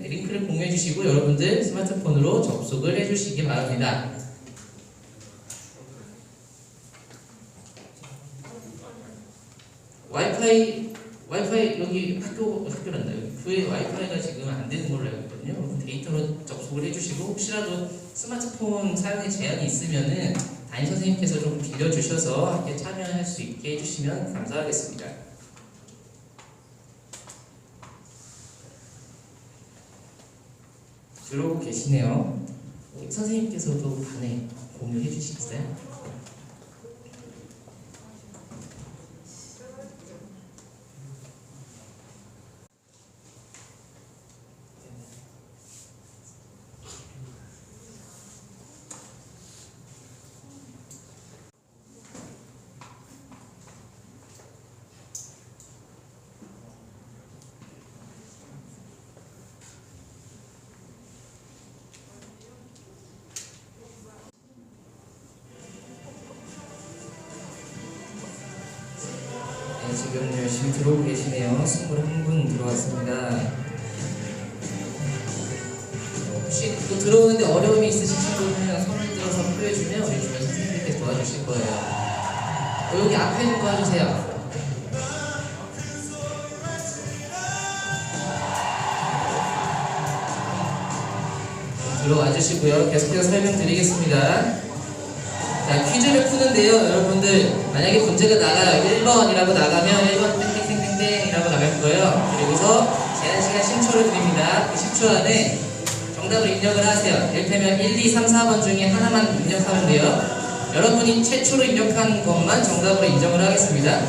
링크를 공유해 주시고 여러분들 스마트폰으로 접속을 해주시기 바랍니다. 와이파이 여기 학교란다. 교회 와이파이가 지금 안 되는 걸로 알고 있거든요. 접속을 해주시고 혹시라도 스마트폰 사용에 제한이 있으면은 담임 선생님께서 좀 빌려주셔서 함께 참여할 수 있게 해주시면 감사하겠습니다. 들어오고 계시네요. 선생님께서도 반에 공유해 주시겠어요? 네, 지금 열심히 들어오고 계시네요. 21분 들어왔습니다. 혹시 또 들어오는데 어려움이 있으신 친구는 손을 들어서 표해주면 우리 주변 선생님들께서 도와주실 거예요. 여기 앞에 좀 도와주세요. 들어와 주시고요. 계속해서 설명드리겠습니다. 자, 퀴즈를 푸는데요. 여러분들 만약에 문제가 나가요. 1번이라고 나가면 1번 땡땡땡땡땡이라고 나갈 거예요. 그리고서 제한시간 10초를 드립니다. 그 10초 안에 정답을 입력을 하세요. 이를테면 1, 2, 3, 4번 중에 하나만 입력하면 돼요. 여러분이 최초로 입력한 것만 정답으로 인정을 하겠습니다.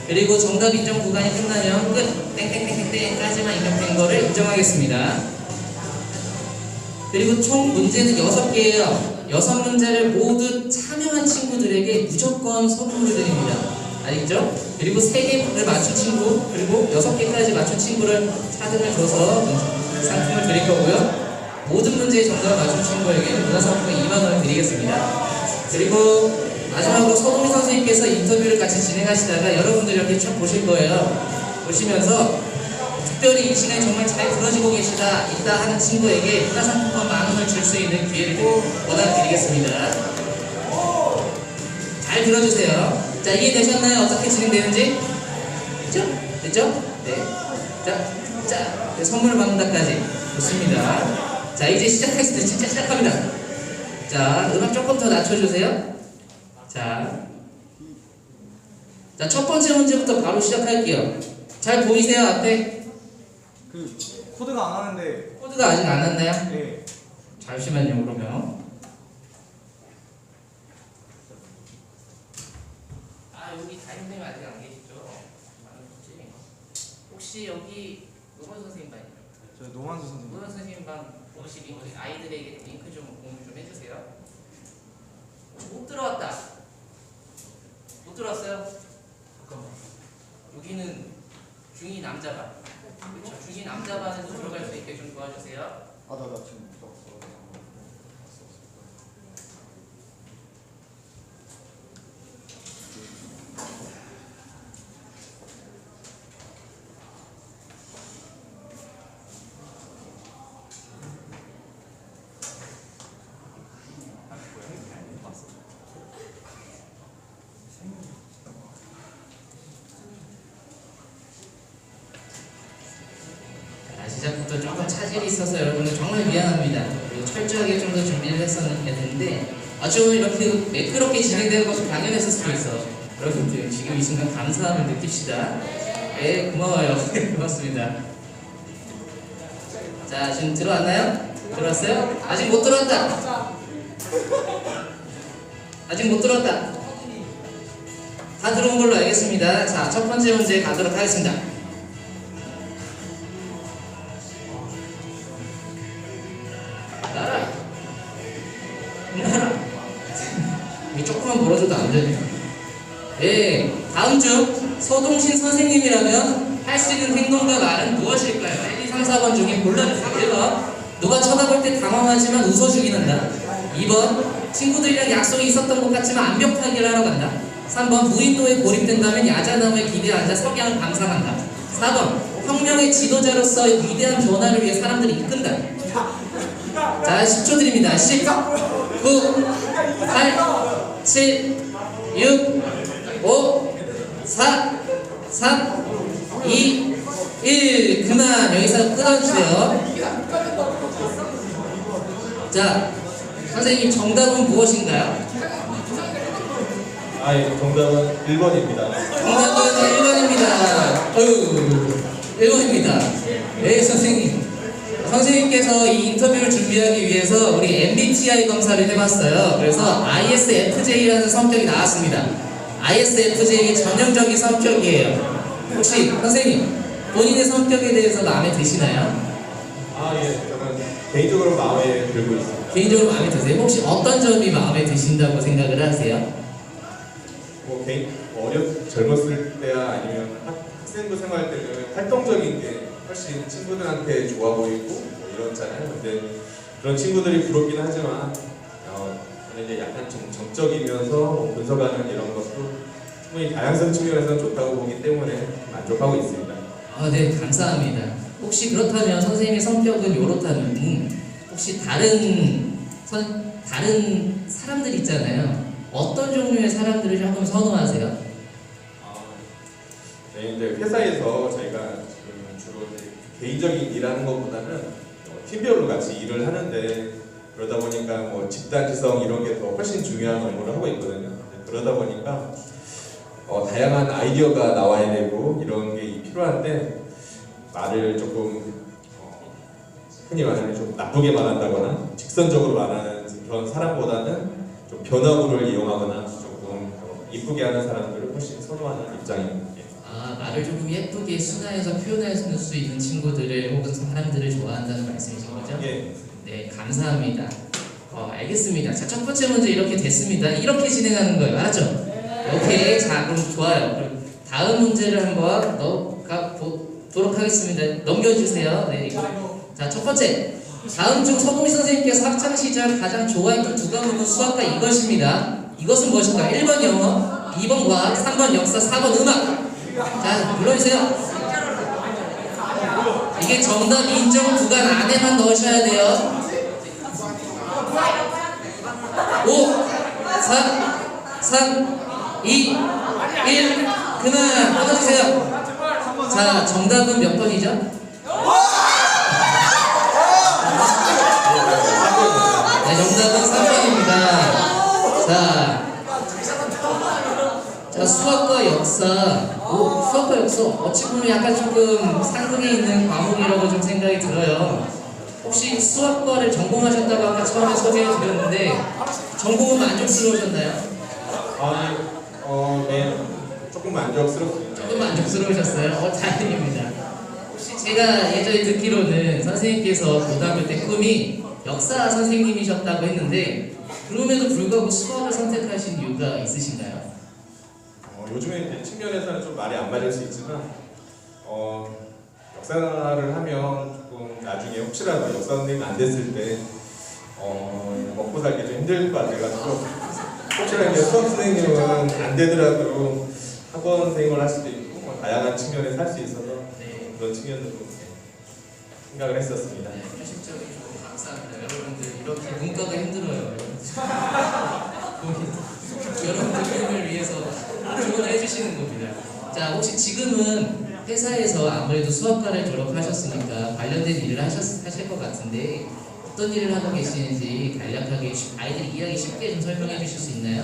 그리고 정답 인정 구간이 끝나면 끝 땡땡땡땡땡까지만 입력된 거를 인정하겠습니다. 그리고 총 문제는 6개예요. 6문제를 모두 참여한 친구들에게 무조건 선물을 드립니다. 알겠죠? 그리고 3개를 맞춘 친구, 그리고 6개까지 맞춘 친구를 사등을 줘서 상품을 드릴 거고요. 모든 문제의 정답을 맞춘 친구에게 문화상품권 2만원을 드리겠습니다. 그리고 마지막으로 서동민 선생님께서 인터뷰를 같이 진행하시다가 여러분들이 이렇게 쭉 보실 거예요. 보시면서 특별히 이 시간이 정말 잘 들어지고 계시다 있다 하는 친구에게 문화상품권 10,000원을 줄 수 있는 기회를 원해드리겠습니다. 잘 들어주세요. 자, 이해되셨나요? 어떻게 진행되는지? 됐죠? 됐죠? 네. 자, 선물을 받는다까지. 좋습니다. 자, 이제 시작하겠습니다. 진짜 시작합니다. 자, 음악 조금 더 낮춰주세요. 자, 첫 번째 문제부터 바로 시작할게요. 잘 보이세요? 앞에? 코드가 안 하는데. 코드가 아직 안 왔나요? 네. 잠시만요, 그러면. 여기 담임선생님 아직 안 계시죠? 혹시 여기 노만 선생님 반이요? 저 노만수 선생님. 노만 선생님 반 혹시 아이들에게 링크 좀 공유 좀 해주세요. 못 들어왔다. 못 들어왔어요? 잠깐만. 여기는 중2 남자반. 그렇죠. 중2 남자반에도 들어갈 수 있게 좀 도와주세요. 나 지금 못 들었어. 시작부터 조금 차질이 있어서 여러분들 정말 미안합니다. 그리고 철저하게 좀 더 준비를 했었는데 좀 이렇게 매끄럽게 진행되는 것이 당연했을 수도 있어. 여러분들 지금 이 순간 감사함을 느낍시다. 네, 고마워요. 고맙습니다. 자, 지금 들어왔나요? 들어왔어요? 아직 못 들어왔다. 아직 못 들어왔다. 다 들어온 걸로 알겠습니다. 자, 첫 번째 문제 가도록 하겠습니다. 조금만 벌어줘도 안 되네요. 네, 다음 중 서동신 선생님이라면 할 수 있는 행동과 말은 무엇일까요? 1, 2, 3, 4번 중에 골라주세요. 1번, 누가 쳐다볼 때 당황하지만 웃어주긴 한다. 2번, 친구들이랑 약속이 있었던 것 같지만 암벽타기를 하러 간다. 3번, 무인도에 고립된다면 야자나무에 기대에 앉아 석양을 감상한다. 4번, 혁명의 지도자로서 위대한 변화를 위해 사람들을 이끈다. 자, 10초 드립니다. 10, 9, 8, 7, 6, 5, 4, 3, 2, 1. 그만. 여기서 끊어주세요. 자, 선생님 정답은 무엇인가요? 아, 예, 정답은 1번입니다. 정답은 1번입니다. 어휴, 1번입니다. 네, 선생님. 선생님께서 이 인터뷰를 준비하기 위해서 우리 MBTI 검사를 해봤어요. 그래서 ISFJ라는 성격이 나왔습니다. ISFJ의 전형적인 성격이에요. 혹시 선생님, 본인의 성격에 대해서 마음에 드시나요? 아, 예, 저는 개인적으로 마음에 들고 있습니다. 개인적으로 마음에 드세요? 혹시 어떤 점이 마음에 드신다고 생각을 하세요? 뭐 젊었을 때야 아니면 학생부 생활 때는 활동적인 게 훨씬 친구들한테 좋아 보이고 뭐 이렇잖아요. 근데 그런 친구들이 부럽긴 하지만 저는 이제 약간 좀 정적이면서 뭐 분석하는 이런 것도 충분히 다양성 측면에서는 좋다고 보기 때문에 만족하고 있습니다. 아, 네, 감사합니다. 혹시 그렇다면 선생님의 성격은 이렇다면 혹시 다른 사람들 있잖아요. 어떤 종류의 사람들을 조금 선호하세요? 저희 이제 회사에서 저희가 주로 이제 개인적인 일하는 것보다는 팀별로 같이 일을 하는데 그러다 보니까 뭐 집단 지성 이런 게 더 훨씬 중요한 업무를 하고 있거든요. 그러다 보니까 다양한 아이디어가 나와야 되고 이런 게 필요한데 말을 조금 흔히 말하는 좀 나쁘게 말한다거나 직선적으로 말하는 그런 사람보다는 좀 변화구를 이용하거나 조금 이쁘게 하는 사람들을 훨씬 선호하는 입장입니다. 아, 말을 조금 예쁘게 순화해서 표현할 수 있는 친구들을 혹은 사람들을 좋아한다는 말씀이신 거죠? 예. 네, 감사합니다. 알겠습니다. 자, 첫 번째 문제 이렇게 됐습니다. 이렇게 진행하는 거예요. 알았죠? 오케이. 자, 그럼 좋아요. 그럼 다음 문제를 한번 보도록 하겠습니다. 넘겨주세요. 네. 자, 첫 번째. 다음 중 서동희 선생님께서 학창시절 가장 좋아했던 두 과목은 수학과 이것입니다. 이것은 무엇인가? 1번 영어, 2번 과학, 3번 역사, 4번 음악. 자, 불러주세요. 이게 정답 인정 구간 안에만 넣으셔야 돼요. 5, 4, 3, 2, 1. 그만 끊어주세요. 자, 정답은 몇 번이죠? 네, 정답은 3번입니다. 자, 수학과 역사. 수학과 역사 어찌 보면 약간 조금 상극에 있는 과목이라고 좀 생각이 들어요. 혹시 수학과를 전공하셨다고 아까 처음에 소개해 드렸는데 전공은 만족스러우셨나요? 네, 조금 만족스럽습니다. 조금 만족스러우셨어요? 다행입니다. 혹시 제가 예전에 듣기로는 선생님께서 고등학교 때 꿈이 역사 선생님이셨다고 했는데 그럼에도 불구하고 수학을 선택하신 이유가 있으신가요? 요즘에 이제 측면에서는 좀 말이 안 맞을 수 있지만 역사를 하면 조금 나중에 혹시라도 역사 선생님이 안 됐을 때 먹고 살기 좀 힘들 것 같아가지고 혹시라도 수학 선생님은 안 되더라도 학원 선생님을 할 수도 있고 뭐 다양한 측면에서 할 수 있어서 그런 측면으로 생각을 했었습니다. 현실적인 조언 감사합니다. 여러분들 이렇게 문과가 힘들어요. 여러분들 꿈을 위해서 조언을 해주시는 겁니다. 자, 혹시 지금은 회사에서 아무래도 수학과를 졸업하셨으니까 관련된 일을 하실 것 같은데 어떤 일을 하고 계시는지 간략하게 아이들이 이해하기 쉽게 좀 설명해 주실 수 있나요?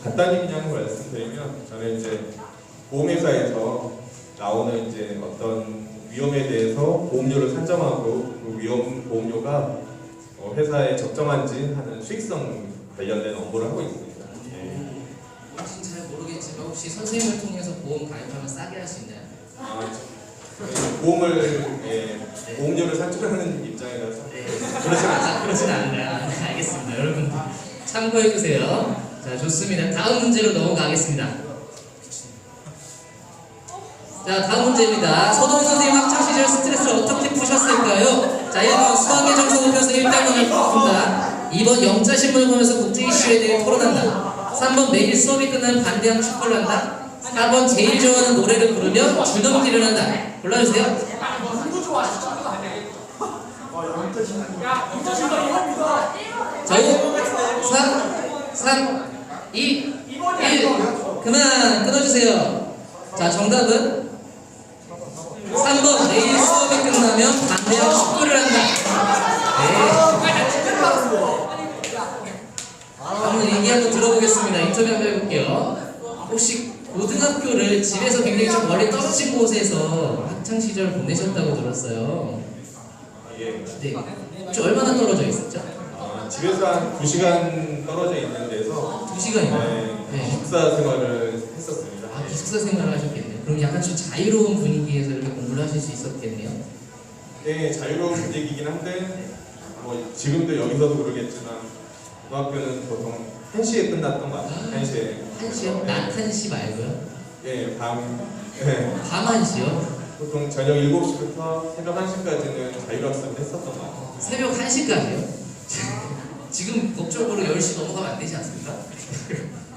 간단히 그냥 말씀드리면 저는 이제 보험회사에서 나오는 이제 어떤 위험에 대해서 보험료를 산정하고 그 위험 보험료가 회사에 적정한지 하는 수익성 관련된 업무를 하고 있습니다. 혹시 잘 모르겠지만 혹시 선생님을 통해서 보험 가입하면 싸게 할 수 있나요? 보험료를 산정하는 입장이라서 그렇진 않나요? 네, 알겠습니다. 여러분 참고해 주세요. 자, 좋습니다. 다음 문제로 넘어가겠습니다. 자, 다음 문제입니다. 서동희 선생님 학창시절 스트레스를 어떻게 푸셨을까요? 자, 1번 수학의 정서 높여서 1단원을 풀었습니다. 2번 영자신문을 보면서 국제 이슈에 대해 토론한다. 3번 매일 수업이 끝나면 반대항 축구를 한다. 4번 제일 좋아하는 노래를 부르며 줄넘기를 한다. 골라주세요. 자, 5, 4, 3, 2, 1. 그만 끊어주세요. 자, 정답은 3번 매일 수업이 끝나면 반대항 축구를 한다. 네. 얘기 한번 들어보겠습니다. 인터뷰 한번 해볼게요. 혹시 고등학교를 집에서 굉장히 좀 멀리 떨어진 곳에서 학창 시절 보내셨다고 들었어요. 예. 네. 혹시 얼마나 떨어져 있었죠? 집에서 한 2시간 떨어져 있는 데서 2시간이요? 네, 기숙사 생활을 했었습니다. 아, 기숙사 생활을 하셨겠네요. 그럼 약간 좀 자유로운 분위기에서 이렇게 공부를 하실 수 있었겠네요. 네, 자유로운 분위기이긴 한데 뭐 지금도 여기서도 그러겠지만 고등학교는 보통 1시에 끝났던 것 같아요. 1시에. 1시요? 낮 1시 말고요? 예, 밤 밤 1시요? 보통 저녁 7시부터 새벽 1시까지는 자율학습을 했었던 것 같아요. 새벽 1시까지요? 지금 법적으로 10시 넘어가면 안 되지 않습니까?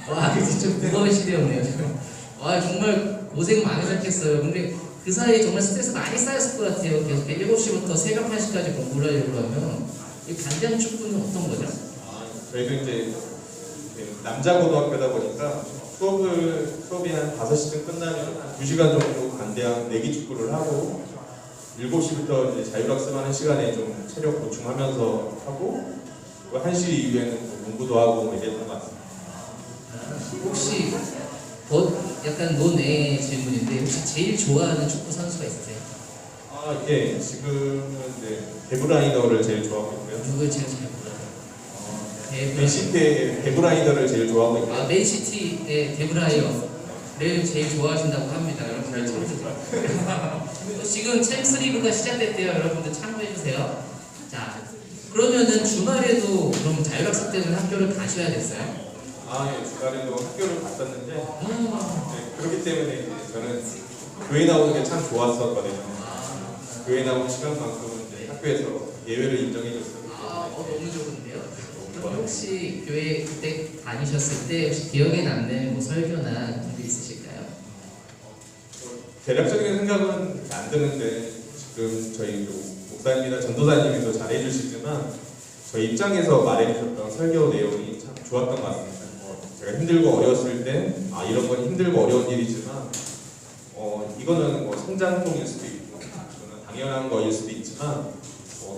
와, 이제 좀 무거운 시대였네요. 지금. 와, 정말 고생 많으셨겠어요. 근데 그 사이에 정말 스트레스 많이 쌓였을 것 같아요. 계속 7시부터 새벽 1시까지 공부를 하려고 하면 이 반대하는 축구는 어떤 거죠? 저희도 이제 남자 고등학교다 보니까 수업이 한 5시쯤 끝나면 2시간 정도 반대항 내기 축구를 하고 7시부터 이제 자율학습하는 시간에 좀 체력 보충하면서 하고 1시 이후에는 또 공부도 하고 뭐 이랬던 것 같습니다. 혹시 약간 논외의 질문인데 혹시 제일 좋아하는 축구 선수가 있으세요? 예, 지금은 이제 데브라이너를 제일 좋아하고 있고요. 누굴 제일 잘 몰라요? 맨시티의 데브라이너를 제일 좋아하고 있고요. 아, 맨시티의 데브라이어를 제일 좋아하신다고 합니다. 여러분 잘 참고해주세요. 지금 챔스리그가 시작됐대요. 여러분들 참고해주세요. 자, 그러면은 주말에도 그럼 자율학습 때는 학교를 가셔야 됐어요? 예, 주말에도 학교를 갔었는데 그렇기 때문에 이제 저는 교회 나오는 게 참 좋았었거든요. 교회 나오는 시간만큼은 이제 학교에서 예외를 인정해줬어요. 너무 좋은데요? 그럼 혹시 교회 그때 다니셨을 때 혹시 기억에 남는 뭐 설교나 그런 게 있으실까요? 대략적인 생각은 안 드는데 지금 저희 목사님이나 전도사님이 더 잘해주시지만 저희 입장에서 말해주셨던 설교 내용이 참 좋았던 것 같습니다. 제가 힘들고 어려웠을 때 이런 건 힘들고 어려운 일이지만 이거는 뭐 성장통일 수도 있고 이거는 당연한 거일 수도 있지만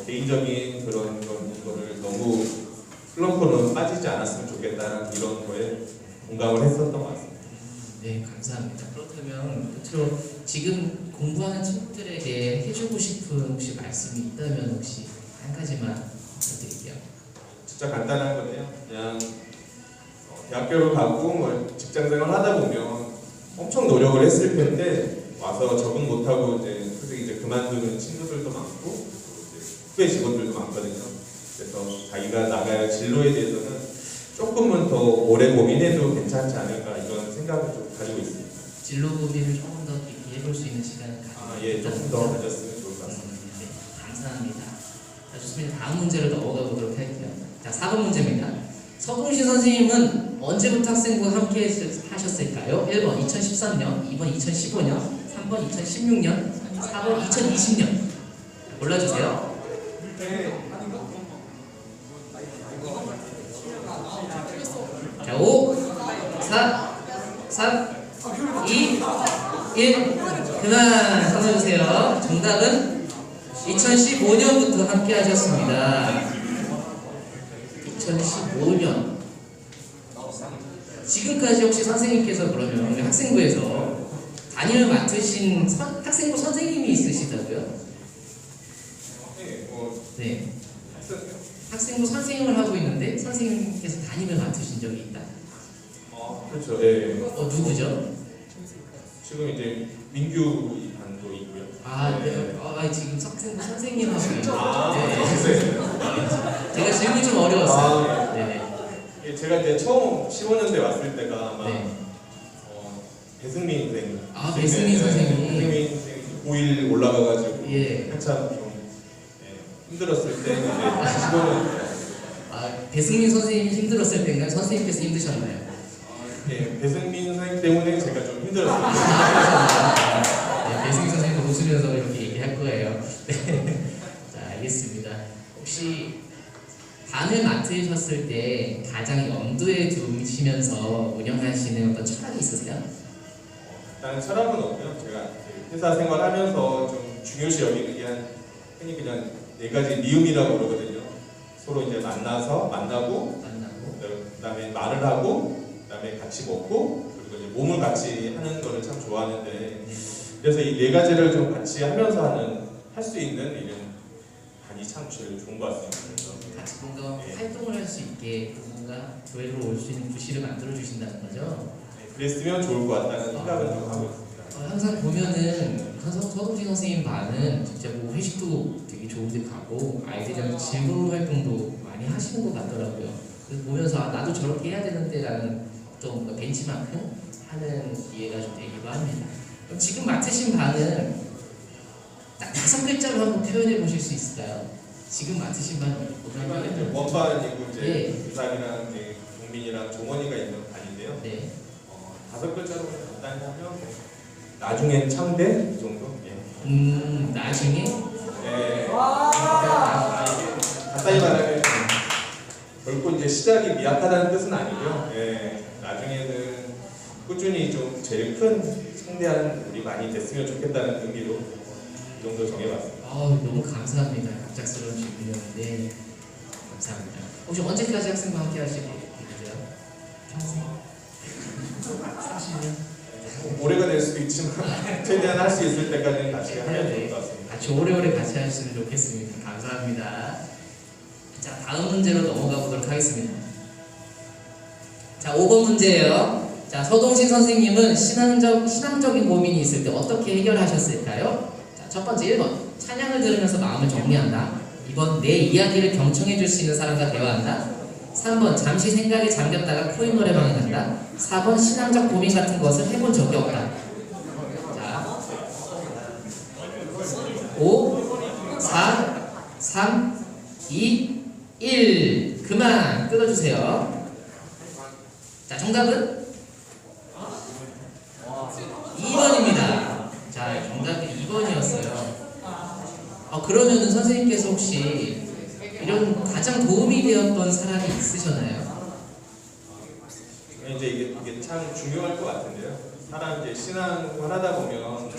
개인적인 그런 거를 너무 슬럼프는 빠지지 않았으면 좋겠다는 이런 거에 공감을 했었던 것 같습니다. 네, 감사합니다. 그렇다면 끝으로 지금 공부하는 친구들에게 해주고 싶은 혹시 말씀이 있다면 혹시 한 가지만 부탁드릴게요. 진짜 간단한 건데요. 그냥 대학교를 가고 뭐 직장생활 하다 보면 엄청 노력을 했을 텐데 와서 적응 못하고 솔직히 이제 그만두는 친구들도 많고 후배 직원들도 많거든요. 그래서 자기가 나갈 진로에 대해서는 조금은 더 오래 고민해도 괜찮지 않을까 이런 생각을 좀 가지고 있습니다. 진로 고민을 조금 더 깊이 해볼 수 있는 시간을 예, 조금 더 가졌으면 좋을 것 같습니다. 네, 감사합니다. 자, 좋습니다. 다음 문제로 넘어가 보도록 할게요. 자, 4번 문제입니다. 서봉시 선생님은 언제부터 학생부와 함께 하셨을까요? 1번 2013년, 2번 2015년, 3번 2016년, 4번 2020년. 골라주세요. 자, 5, 4, 3, 2, 1. 그만 끊어주세요. 정답은 2015년부터 함께 하셨습니다. 2015년. 지금까지 혹시 선생님께서 그러면 우리 학생부에서 담임을 맡으신 학생부 선생님이 있으시다고요? 네. 학생부 선생님을 하고 있는데 선생님께서 담임을 맡으신 적이 있다. 그렇죠. 예. 누구죠? 지금 이제 민규 반도 있고요. 네. 지금 학생부 선생님하고 있는 네. 제가 질문이 좀 어려웠어요. 네네. 제가 이제 처음 15년대 왔을 때가 아마 네. 배승민 선생님. 배승민 선생님. 배승민 선생님 9일 올라가가지고 예. 한참 좀 힘들었을 때 이제 15년. 배승민 선생님이 힘들었을 때인가요? 선생님께서 힘드셨나요? 네, 배승민 선생님 때문에 제가 좀 힘들었어요. 네, 배승민 선생님도 웃으면서 이렇게 얘기할 거예요. 네. 자, 알겠습니다. 혹시 반을 맡으셨을 때 가장 염두에 두시면서 운영하시는 어떤 철학이 있으세요? 일단 철학은 없고요. 제가 회사 생활하면서 좀 중요시 여기는 게 흔히 그냥 4가지 미움이라고 그러거든요. 서로 이제 만나고 그다음에 말을 하고, 그다음에 같이 먹고, 그리고 이제 몸을 같이 하는 거를 참 좋아하는데, 그래서 이 네 가지를 좀 같이 하면서 할 수 있는 이런 반이 참 제일 좋은 것 같습니다. 그래서 같이 뭔가 네. 활동을 할 수 있게 뭔가 교회로 올 수 있는 구실을 만들어 주신다는 거죠. 그랬으면 좋을 것 같다는 생각을 좀 하고 있습니다. 항상 보면은 서동진 선생님 반은 진짜 뭐 회식도 되게 좋은데 가고 아이들이랑 즐거운 활동도 많이 하시는 것 같더라고요. 그래서 보면서 아, 나도 저렇게 해야 되는데라는 어떤 뭔가 벤치마크 하는 이해가 좀 되기도 합니다. 그럼 지금 맡으신 반은 딱 5글자로 한번 표현해 보실 수 있을까요? 지금 맡으신 반은 원반이고 이제 네. 유상이랑 이제 동민이랑 종원이가 있는 반인데요. 네. 5글자로 간단히 하면 뭐, 나중엔 창대 이 정도. 예. 나중에 예. 간단히 말하면 결코 이제 시작이 미약하다는 뜻은 아니고요. 예. 나중에는 꾸준히 좀 제일 큰 성대한 우리 많이 됐으면 좋겠다는 의미로 이 정도 정해봤습니다. 너무 감사합니다. 갑작스러운 질문이었는데 감사합니다. 혹시 언제까지 학생과 함께 하실 계획이세요? 평생? 30년? 올해가 될 수도 있지만 최대한 할 수 있을 때까지는 같이 하면 좋을 것 같습니다. 같이 오래오래 같이 하시면 좋겠습니다. 감사합니다. 자, 다음 문제로 넘어가 보도록 하겠습니다. 자, 5번 문제예요. 자, 서동신 선생님은 신앙적인 고민이 있을 때 어떻게 해결하셨을까요? 자, 첫 번째 1번 찬양을 들으면서 마음을 정리한다. 2번 내 이야기를 경청해 줄 수 있는 사람과 대화한다. 3번 잠시 생각에 잠겼다가 코인 노래방에 간다. 4번 신앙적 고민 같은 것을 해본 적이 없다. 자, 5, 4, 3, 2, 1 그만 끊어주세요. 자, 정답은 2번입니다. 자, 정답이 2번이었어요. 그러면은 선생님께서 혹시 이런 가장 도움이 되었던 사람이 있으셨나요? 이제 이게 참 중요할 것 같은데요. 사람 이제 신앙을 하다 보면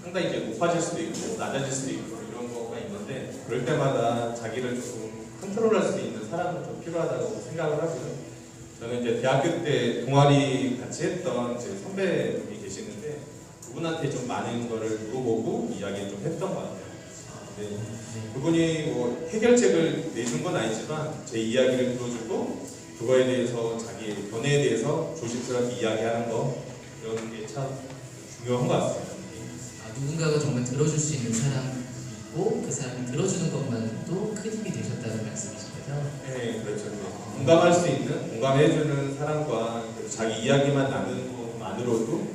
상당히 이제 높아질 수도 있고 낮아질 수도 있고 이런 거가 있는데 그럴 때마다 자기를 조금 컨트롤할 수 있는 사람은 좀 필요하다고 생각을 하고요. 저는 이제 대학교 때 동아리 같이 했던 제 선배분이 계시는데 그분한테 좀 많은 거를 물어보고 이야기를 좀 했던 것 같아요. 근데 그분이 뭐 해결책을 내준 건 아니지만 제 이야기를 들어주고 그거에 대해서 자기 견해에 대해서 조심스럽게 이야기하는 거 이런 게 참 중요한 것 같습니다. 누군가가 정말 들어줄 수 있는 사람이 있고 그 사람이 들어주는 것만도 큰 힘이 되셨다는 말씀이신 거죠? 네, 그렇죠. 공감할 수 있는, 공감해주는 사람과 자기 이야기만 나누는 것만으로도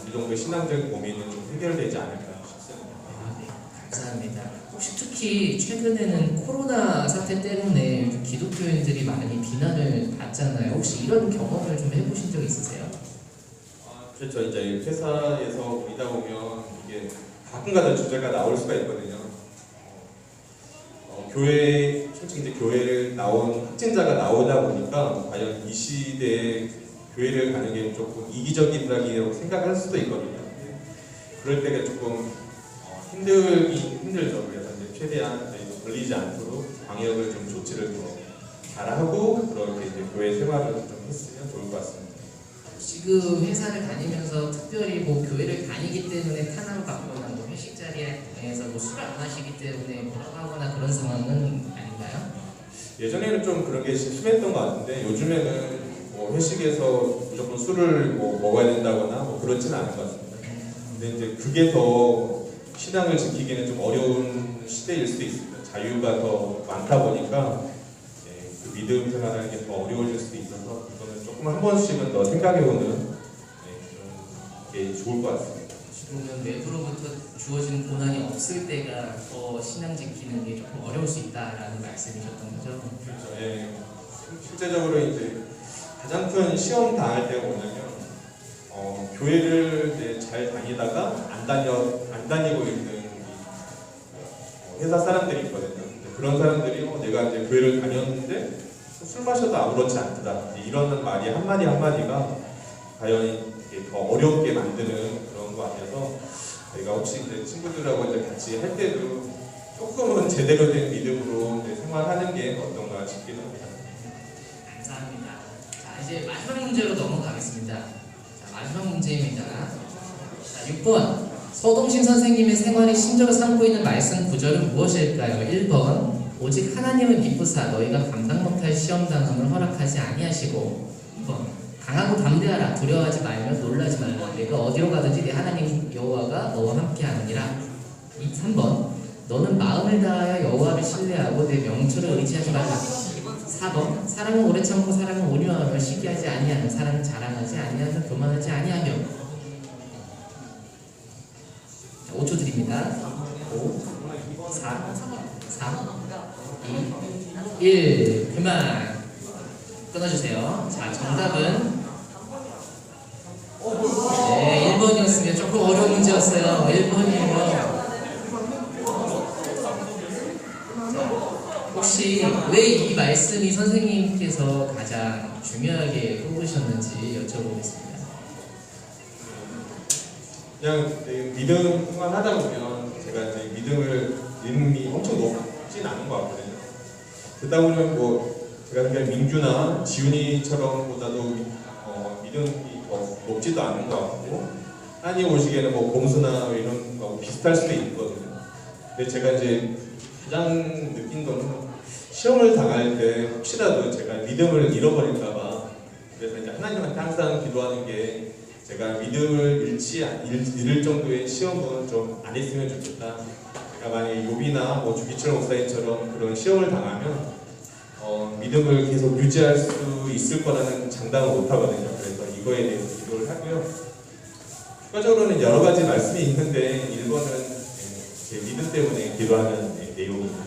어느 정도 신앙적인 고민은 좀 해결되지 않을까 싶습니다. 네, 감사합니다. 혹시 특히 최근에는 코로나 사태 때문에 요즘 기독교인들이 많이 비난을 받잖아요. 혹시 이런 경험을 좀 해보신 적 있으세요? 그렇죠. 이제 회사에서 일다 보면 이게 가끔가다 주제가 나올 수가 있거든요. 교회, 솔직히 이제 교회를 나온 확진자가 나오다 보니까 과연 이 시대에 교회를 가는 게 조금 이기적이라고 생각할 수도 있거든요. 그럴 때가 조금 힘들죠. 그래서 이제 최대한 걸리지 않도록 방역을 좀 조치를 더 잘하고 그렇게 이제 교회 생활을 좀 했으면 좋을 것 같습니다. 지금 회사를 다니면서 특별히 뭐 교회를 다니기 때문에 탄압을 받거나 뭐 회식 자리에 대해서 뭐 술을 안 마시기 때문에 뭐라고 하거나 그런 상황은 아닌가요? 예전에는 좀 그런 게 심했던 것 같은데 요즘에는 뭐 회식에서 무조건 술을 뭐 먹어야 된다거나 뭐 그렇진 않은 것 같습니다. 근데 이제 그게 더 신앙을 지키기는 좀 어려운 시대일 수도 있습니다. 자유가 더 많다 보니까 그 믿음 생활하는 게 더 어려워질 수도 있어서 이거는 조금 한 번씩은 더 생각해보는 게 좋을 것 같습니다. 지금은 외부로부터 주어진 고난이 없을 때가 더 신앙 지키는 게 조금 어려울 수 있다라는 말씀이셨던 거죠? 그렇죠. 예. 실제적으로 이제 가장 큰 시험 당할 때가 뭐냐면 교회를 이제 잘 다니다가 안 다니고 있는 회사 사람들이 있거든요. 그런 사람들이 내가 이제 교회를 다녔는데 술 마셔도 아무렇지 않다. 이런 말이 한마디 한마디가 과연 이렇게 더 어렵게 만드는 그런 거 아니어서 저희가 혹시 이제 친구들하고 이제 같이 할 때도 조금은 제대로 된 믿음으로 이제 생활하는 게 어떤가 싶기도 합니다. 감사합니다. 마지막 문제입니다. 자, 6번. 서동신 선생님의 생활의 신조로 삼고 있는 말씀 구절은 무엇일까요? 1번. 오직 하나님을 미쁘사 너희가 감당 못할 시험당함을 허락하지 아니하시고. 2번. 강하고 담대하라. 두려워하지 말며 놀라지 말라. 내가 어디로 가든지 내 하나님 여호와가 너와 함께 하느니라. 3번. 너는 마음을 다하여 여호와를 신뢰하고 내 명초를 의지하지 말라. 4번. 사랑은 오래 참고 사랑은 온유하며 시기하지 아니하며 사랑은 자랑하지 아니하며 교만하지 아니하며. 자, 5초 드립니다. 5 4 3 2 1 그만 끊어주세요. 자, 정답은 네, 1번이었습니다. 조금 어려운 문제였어요. 1번이에요. 혹시 왜 이 말씀이 선생님께서 가장 중요하게 꼽으셨는지 여쭤보겠습니다. 그냥 믿음만 하다 보면 제가 이제 믿음이 엄청 높진 않은 것 같거든요. 듣다 보면 뭐 제가 그냥 민규나 지훈이처럼 보다도 믿음이 더 높지도 않은 것 같고 하나님 오시기에는 뭐 공수나 이런 거 비슷할 수도 있거든요. 근데 제가 이제 가장 느낀 거는 시험을 당할 때 혹시라도 제가 믿음을 잃어버릴까봐 그래서 이제 하나님한테 항상 기도하는 게 제가 믿음을 잃을 정도의 시험은 좀 안 했으면 좋겠다. 제가 만약에 욥이나 뭐 주기철 목사님처럼 그런 시험을 당하면 믿음을 계속 유지할 수 있을 거라는 장담을 못 하거든요. 그래서 이거에 대해서 기도를 하고요. 추가적으로는 여러 가지 말씀이 있는데 1번은 제 믿음 때문에 기도하는 내용입니다.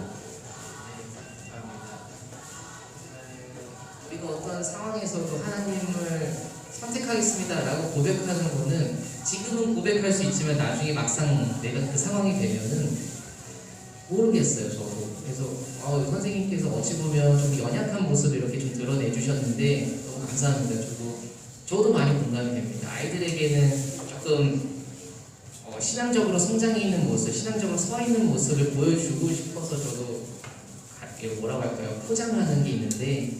우리가 어떤 상황에서도 하나님을 선택하겠습니다 라고 고백하는 거는 지금은 고백할 수 있지만 나중에 막상 내가 그 상황이 되면은 모르겠어요 저도. 그래서 선생님께서 어찌 보면 좀 연약한 모습을 이렇게 좀 드러내 주셨는데 너무 감사합니다. 저도 많이 공감이 됩니다. 아이들에게는 조금 신앙적으로 성장해 있는 모습, 신앙적으로 서 있는 모습을 보여주고 싶어서 저도 뭐라고 할까요? 포장하는 게 있는데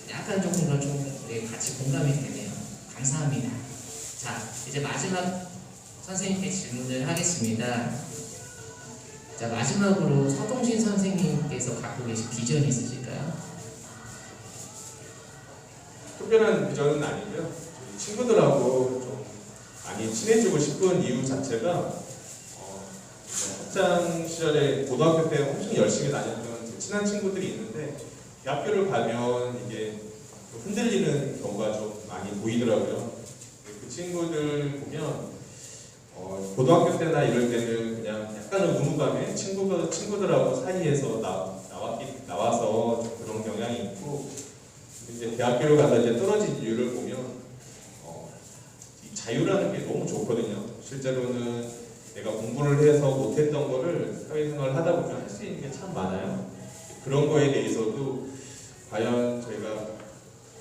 약간 조금 그런 같이 공감이 되네요. 감사합니다. 자, 이제 마지막 선생님께 질문을 하겠습니다. 자, 마지막으로 서동신 선생님께서 갖고 계신 비전이 있으실까요? 특별한 비전은 아니고요. 친구들하고 좀 많이 친해지고 싶은 이유 자체가 학창 시절에 고등학교 때 엄청 열심히 다녔던 친한 친구들이 있는데 대학교를 가면 이게 흔들리는 경우가 좀 많이 보이더라고요. 그 친구들 보면 고등학교 때나 이럴 때는 그냥 약간은 의무감에 친구들하고 사이에서 나와서 좀 그런 경향이 있고 이제 대학교를 가서 이제 떨어진 이유를 보면 이 자유라는 게 너무 좋거든요. 실제로는 내가 공부를 해서 못했던 거를 사회생활을 하다 보면 할 수 있는 게 참 많아요. 그런 거에 대해서도 과연 저희가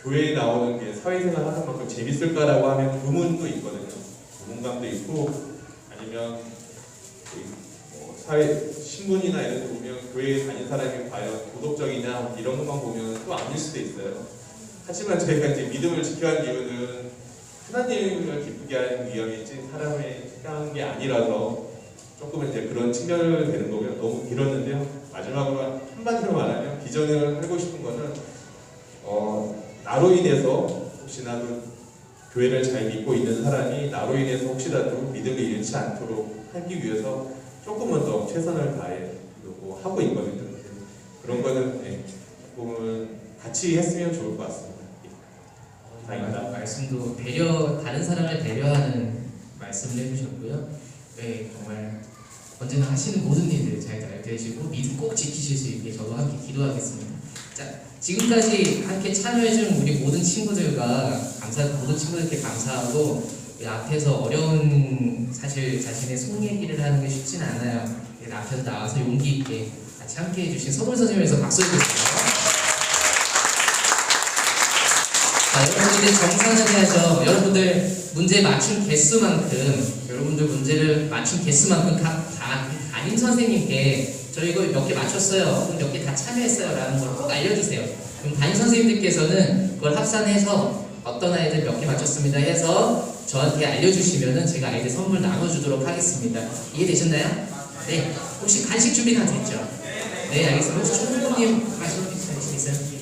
교회에 나오는 게 사회생활 하는 만큼 재밌을까라고 하면 의문도 있거든요. 의문감도 있고 아니면 사회 신문이나 이런 거 보면 교회에 다닌 사람이 과연 도덕적이냐 이런 것만 보면 또 아닐 수도 있어요. 하지만 저희가 이제 믿음을 지켜야 하는 이유는 하나님을 기쁘게 하는 위함이지 사람을 향한 게 아니라서 조금은 이제 그런 측면을 되는 거고요. 너무 길었는데요. 마지막으로 한마디로 말하면 비전을 하고 싶은 거는 나로 인해서 혹시나도 교회를 잘 믿고 있는 사람이 나로 인해서 혹시라도 믿음을 잃지 않도록 하기 위해서 조금은 더 최선을 다하려고 하고 있거든요. 그런 거는 조금은 같이 했으면 좋을 것 같습니다. 다행입니다. 말씀도 다른 사람을 배려하는 말씀을 해주셨고요. 네, 정말 언제나 하시는 모든 일들 잘 되시고 믿음 꼭 지키실 수 있게 저도 함께 기도하겠습니다. 자, 지금까지 함께 참여해준 우리 모든 친구들과 모든 친구들께 감사하고 앞에서 어려운 사실 자신의 속 얘기를 하는 게 쉽진 않아요. 앞에서 나와서 용기 있게 같이 함께 해주신 서울 선생님에서 박수 해주세요. 자, 여러분들 정산을 해야죠. 여러분들 문제 맞춘 개수만큼 여러분들 문제를 맞춘 개수만큼 담임 선생님께 저 이거 몇 개 맞췄어요, 몇 개 다 참여했어요 라는 걸 꼭 알려주세요. 그럼 담임 선생님들께서는 그걸 합산해서 어떤 아이들 몇 개 맞췄습니다 해서 저한테 알려주시면은 제가 아이들 선물 나눠주도록 하겠습니다. 이해되셨나요? 네. 혹시 간식 준비 다 됐죠? 네, 알겠습니다. 혹시 총무님 하시겠어요?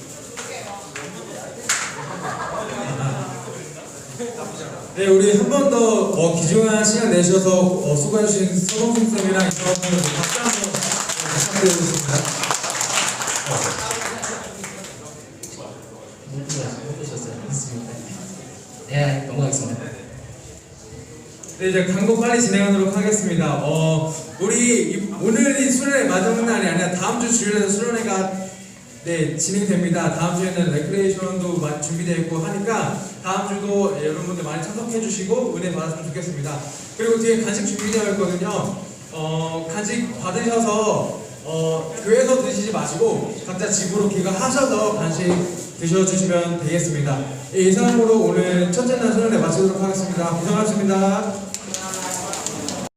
네, 우리 한 번 더 귀중한 시간 내주셔서 수고해주신 서동승 쌤이랑 이서영 쌤 박수 한번 부탁드리겠습니다. 못 보셨어요? 있습니다. 네, 넘어가겠습니다. 네, 이제 광고 빨리 진행하도록 하겠습니다. 오늘이 수련회 마지막 날이 아니라 다음 주 주일에는 수련회가 진행됩니다. 다음 주에는 레크레이션도 준비되어 있고 하니까 다음 주도 여러분들 많이 참석해 주시고 은혜 받았으면 좋겠습니다. 그리고 뒤에 간식 준비되어 있거든요. 간식 받으셔서 교회에서 드시지 마시고 각자 집으로 귀가하셔서 간식 드셔주시면 되겠습니다. 이상으로 오늘 첫째 날 수련회 마치도록 하겠습니다. 고생하셨습니다.